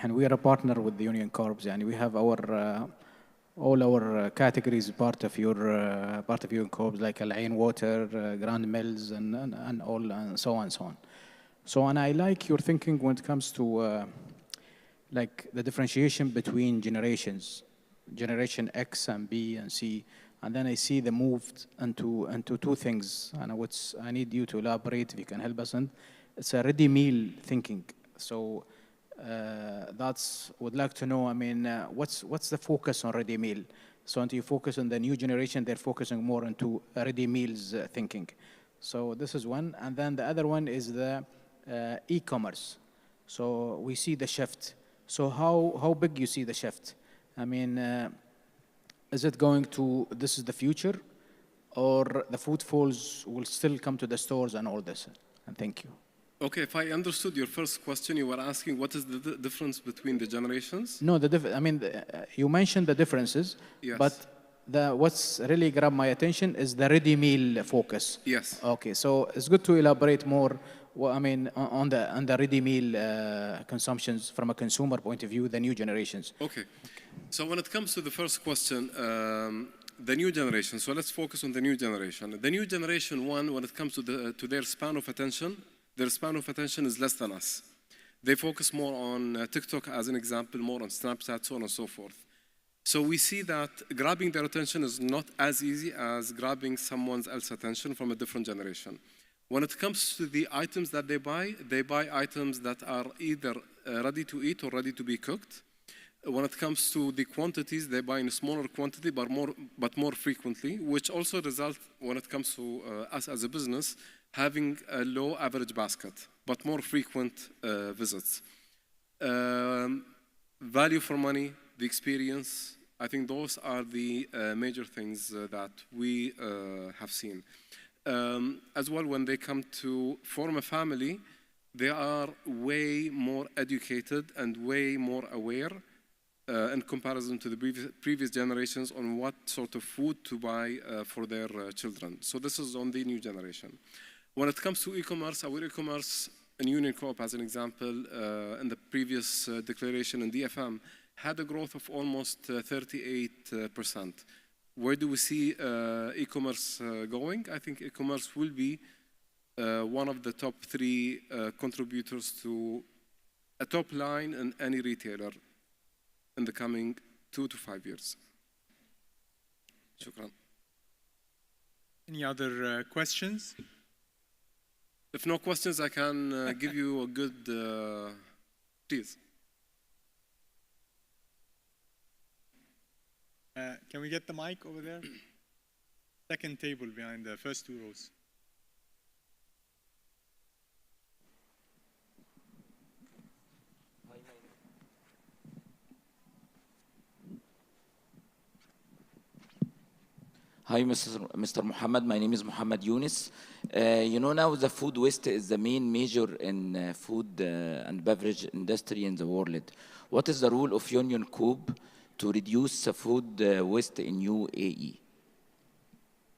We are a partner with the Union Corps. And we have our all our categories part of your Corps, like Al Ain Water, Grand Mills, and all, and so on and so on. So, and I like your thinking when it comes to like the differentiation between generations, Generation X and B and C. And then I see the move into two things, and I need you to elaborate if you can help us. And it's a ready meal thinking. So would like to know. I mean, what's the focus on ready meal? So until you focus on the new generation, they're focusing more into ready meals thinking. So this is one, and then the other one is the e-commerce. So we see the shift. So how big you see the shift? I mean. Is it going to, this is the future, or the footfalls will still come to the stores and all this? And thank you. Okay, if I understood your first question, you were asking what is the difference between the generations? No, I mean, you mentioned the differences, yes. But what's really grabbed my attention is the ready meal focus. Yes. Okay, so it's good to elaborate more. Well, I mean, on the ready meal consumptions from a consumer point of view, the new generations. Okay. So when it comes to the first question, the new generation. So let's focus on the new generation. The new generation, when it comes to their span of attention, their span of attention is less than us. They focus more on TikTok as an example, more on Snapchat, so on and so forth. So we see that grabbing their attention is not as easy as grabbing someone else's attention from a different generation. When it comes to the items that they buy items that are either ready to eat or ready to be cooked. When it comes to the quantities, they buy in a smaller quantity but more frequently, which also results, when it comes to us as a business, having a low average basket, but more frequent visits. Value for money, the experience, I think those are the major things that we have seen. As well, when they come to form a family, they are way more educated and way more aware in comparison to the previous generations on what sort of food to buy for their children. So this is on the new generation. When it comes to e-commerce, our e-commerce in Union Co-op, as an example, in the previous declaration in DFM, had a growth of almost 38%. Where do we see e-commerce going? I think e-commerce will be one of the top 3 contributors to a top line in any retailer in the coming 2 to 5 years. Shukran. Any other questions? If no questions, I can give you a good please. Can we get the mic over there? Second table behind the first 2 rows. Hi, Mr. Muhammad. My name is Muhammad Yunus. You know now the food waste is the main major in food and beverage industry in the world. What is the role of Union Co-op to reduce food waste in UAE?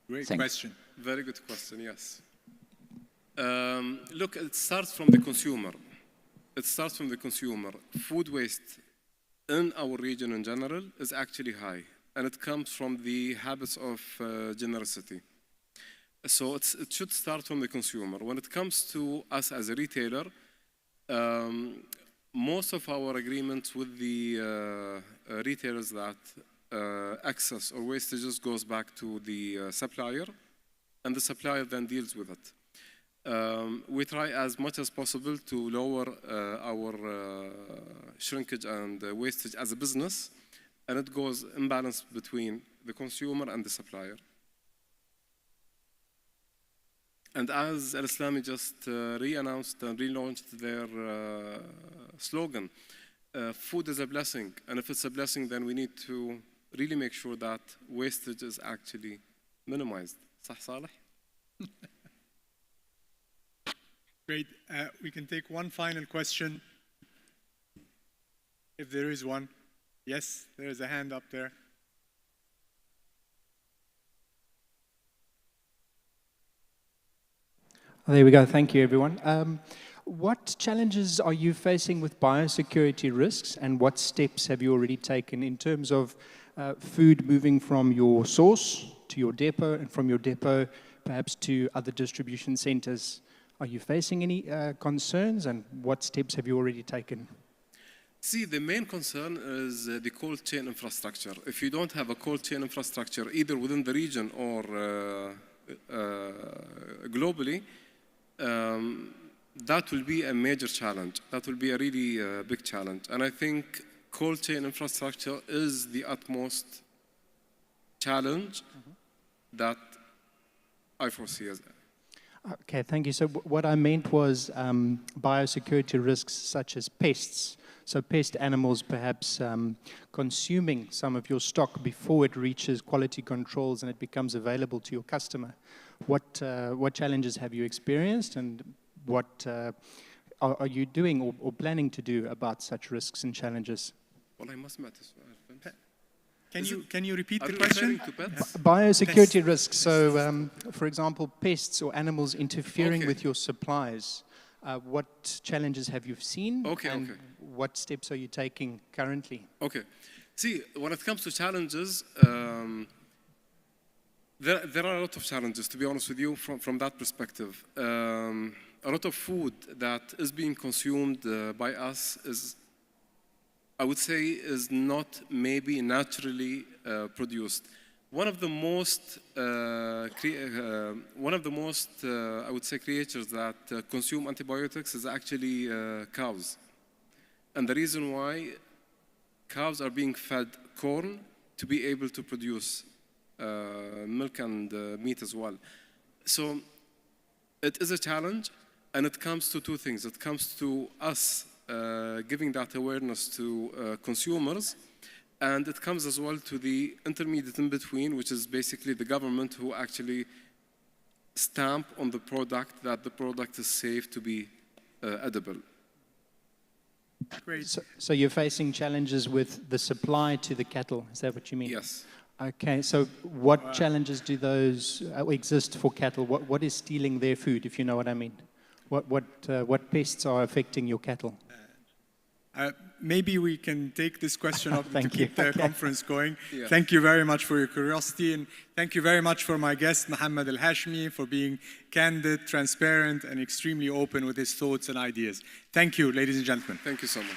Great question. Very good question, yes. Look, it starts from the consumer. It starts from the consumer. Food waste in our region in general is actually high, and it comes from the habits of generosity. So it should start from the consumer. When it comes to us as a retailer, most of our agreements with the retailers that excess or wastages goes back to the supplier, and the supplier then deals with it. We try as much as possible to lower our shrinkage and wastage as a business, and it goes imbalance between the consumer and the supplier. And as Al-Islami just re-announced and relaunched their slogan, food is a blessing, and if it's a blessing, then we need to really make sure that wastage is actually minimized. صح صالح? Great. We can take one final question, if there is one. Yes, there is a hand up there. There we go. Thank you, everyone. What challenges are you facing with biosecurity risks, and what steps have you already taken in terms of food moving from your source to your depot, and from your depot perhaps to other distribution centers? Are you facing any concerns, and what steps have you already taken? See, the main concern is the cold chain infrastructure. If you don't have a cold chain infrastructure, either within the region or globally, that will be a major challenge. That will be a really big challenge. And I think cold chain infrastructure is the utmost challenge that I foresee as Okay, thank you. So what I meant was biosecurity risks such as pests. So pest animals perhaps consuming some of your stock before it reaches quality controls and it becomes available to your customer. What challenges have you experienced, and what are you doing or planning to do about such risks and challenges? Well, I must Can you repeat Are the you question? referring to pets? Biosecurity risks. So, for example, pests or animals interfering Okay. with your supplies. What challenges have you seen? Okay, and okay. what steps are you taking currently? Okay. See, when it comes to challenges, there are a lot of challenges, to be honest with you, from that perspective. A lot of food that is being consumed by us is, I would say, is not maybe naturally produced. One of the most, I would say, creatures that consume antibiotics is actually cows. And the reason why cows are being fed corn to be able to produce milk and meat as well. So it is a challenge, and it comes to two things. It comes to us giving that awareness to consumers, and it comes as well to the intermediate in between, which is basically the government who actually stamp on the product that the product is safe to be edible. Great. So you're facing challenges with the supply to the cattle. Is that what you mean? Yes. Okay. So what challenges do those exist for cattle? What is stealing their food, if you know what I mean? What pests are affecting your cattle? Maybe we can take this question up to Thank keep you. the conference going. Yeah. Thank you very much for your curiosity, and thank you very much for my guest, Mohammed Al-Hashmi, for being candid, transparent, and extremely open with his thoughts and ideas. Thank you, ladies and gentlemen. Thank you so much.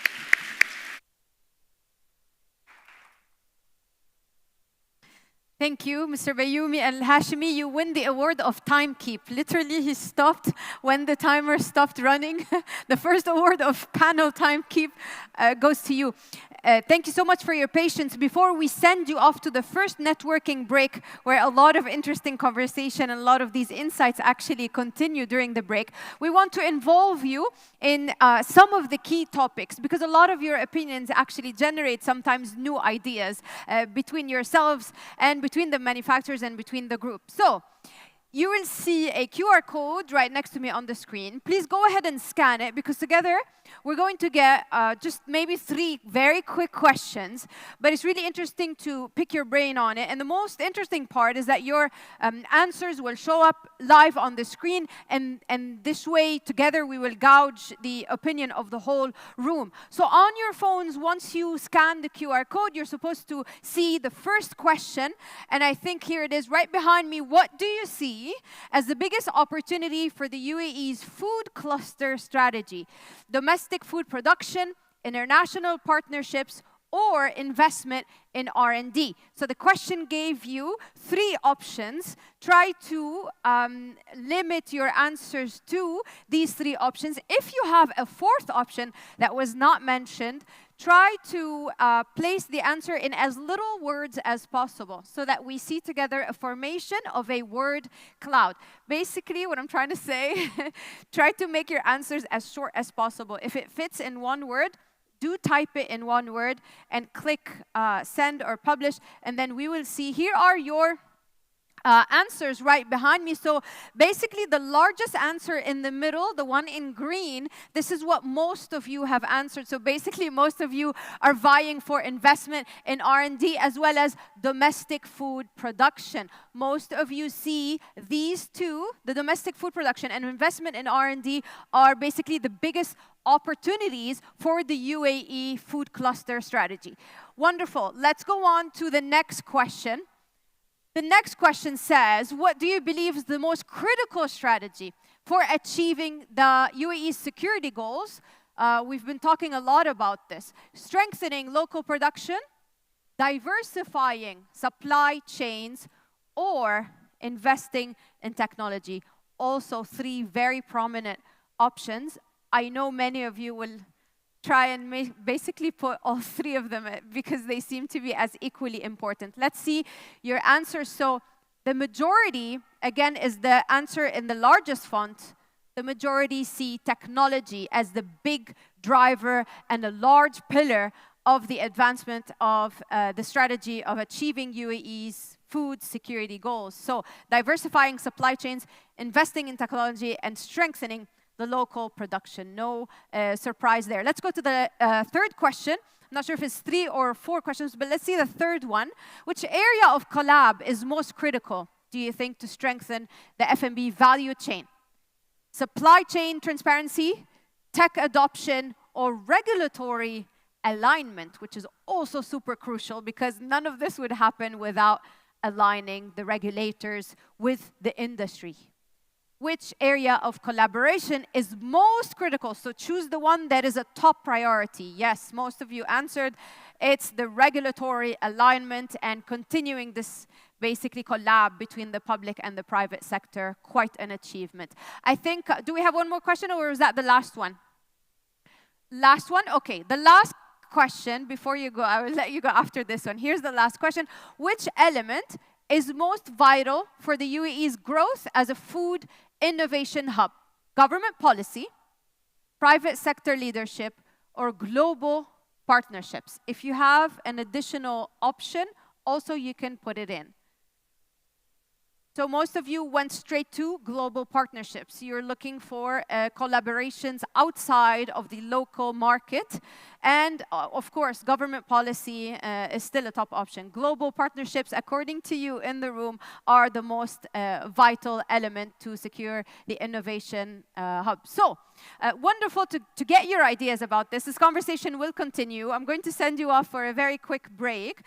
Thank you, Mr. Bayoumi Al-Hashmi. You win the award of timekeep. Literally, he stopped when the timer stopped running. The first award of panel timekeep goes to you. Thank you so much for your patience. Before we send you off to the first networking break, where a lot of interesting conversation and a lot of these insights actually continue during the break, we want to involve you in some of the key topics, because a lot of your opinions actually generate sometimes new ideas between yourselves and between the manufacturers and between the group. So you will see a QR code right next to me on the screen. Please go ahead and scan it, because together we're going to get just maybe 3 very quick questions, but it's really interesting to pick your brain on it. And the most interesting part is that your answers will show up live on the screen, and this way together we will gauge the opinion of the whole room. So on your phones, once you scan the QR code, you're supposed to see the first question, and I think here it is right behind me. What do you see as the biggest opportunity for the UAE's food cluster strategy? Domestic food production, international partnerships, or investment in R&D. So the question gave you 3 options. Try to limit your answers to these 3 options. If you have a 4th option that was not mentioned, try to place the answer in as little words as possible, so that we see together a formation of a word cloud. Basically, what I'm trying to say, try to make your answers as short as possible. If it fits in 1 word, do type it in 1 word and click send or publish, and then we will see. Here are your answers right behind me. So basically, the largest answer in the middle, the one in green, this is what most of you have answered. So basically, most of you are vying for investment in R&D as well as domestic food production. Most of you see these 2, the domestic food production and investment in R&D, are basically the biggest opportunities for the UAE food cluster strategy. Wonderful. Let's go on to the next question. The next question says, what do you believe is the most critical strategy for achieving the UAE's security goals? We've been talking a lot about this. Strengthening local production, diversifying supply chains, or investing in technology. Also 3 very prominent options. I know many of you will try and basically put all 3 of them because they seem to be as equally important. Let's see your answers. So the majority, again, is the answer in the largest font. The majority see technology as the big driver and a large pillar of the advancement of the strategy of achieving UAE's food security goals. So diversifying supply chains, investing in technology, and strengthening the local production. No surprise there. Let's go to the third question. I'm not sure if it's 3 or 4 questions, but let's see the third one. Which area of collab is most critical, do you think, to strengthen the F&B value chain? Supply chain transparency, tech adoption, or regulatory alignment, which is also super crucial because none of this would happen without aligning the regulators with the industry. Which area of collaboration is most critical? So choose the one that is a top priority. Yes, most of you answered. It's the regulatory alignment and continuing this basically collab between the public and the private sector. Quite an achievement. I think, do we have one more question or is that the last one? Last one? Okay, the last question before you go, I will let you go after this one. Here's the last question. Which element is most vital for the UAE's growth as a food innovation hub? Government policy, private sector leadership, or global partnerships? If you have an additional option, also you can put it in. So most of you went straight to global partnerships. You're looking for collaborations outside of the local market. And of course, government policy is still a top option. Global partnerships, according to you in the room, are the most vital element to secure the innovation hub. So wonderful to get your ideas about this. This conversation will continue. I'm going to send you off for a very quick break.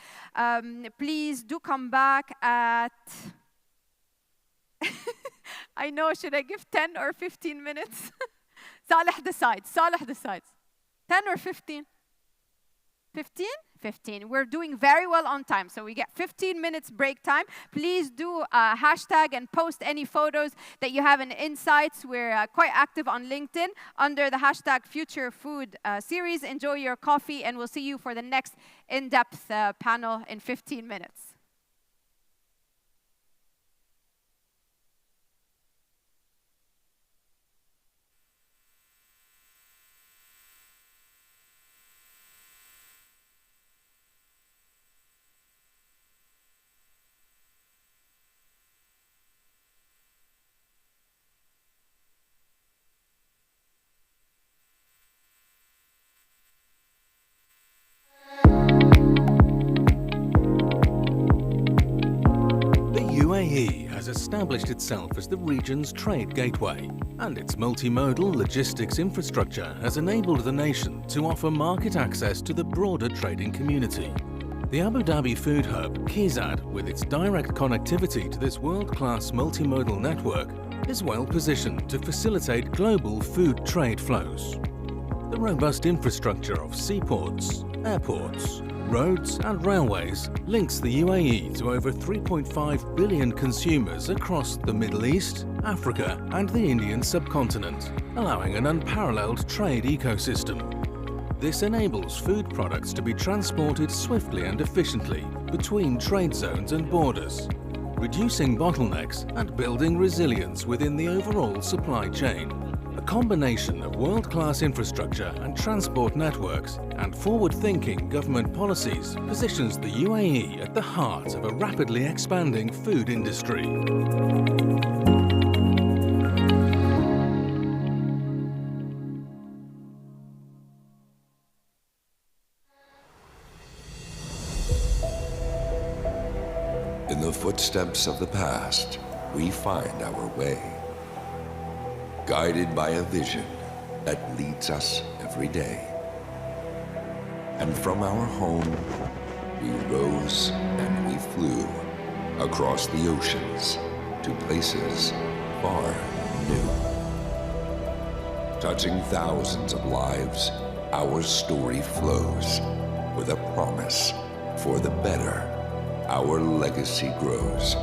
Please do come back at... I know, should I give 10 or 15 minutes? Saleh decides. 10 or 15? 15? 15. We're doing very well on time, so we get 15 minutes break time. Please do hashtag and post any photos that you have in insights. We're quite active on LinkedIn under the hashtag Future Food series. Enjoy your coffee, and we'll see you for the next in-depth panel in 15 minutes. Has established itself as the region's trade gateway, and its multimodal logistics infrastructure has enabled the nation to offer market access to the broader trading community. The Abu Dhabi Food Hub, KEZAD, with its direct connectivity to this world-class multimodal network, is well positioned to facilitate global food trade flows. The robust infrastructure of seaports, airports, roads and railways links the UAE to over 3.5 billion consumers across the Middle East, Africa and the Indian subcontinent, allowing an unparalleled trade ecosystem. This enables food products to be transported swiftly and efficiently between trade zones and borders, reducing bottlenecks and building resilience within the overall supply chain. A combination of world-class infrastructure and transport networks and forward-thinking government policies positions the UAE at the heart of a rapidly expanding food industry. In the footsteps of the past, we find our way. Guided by a vision that leads us every day. And from our home, we rose and we flew across the oceans to places far and new. Touching thousands of lives, our story flows with a promise for the better. Our legacy grows.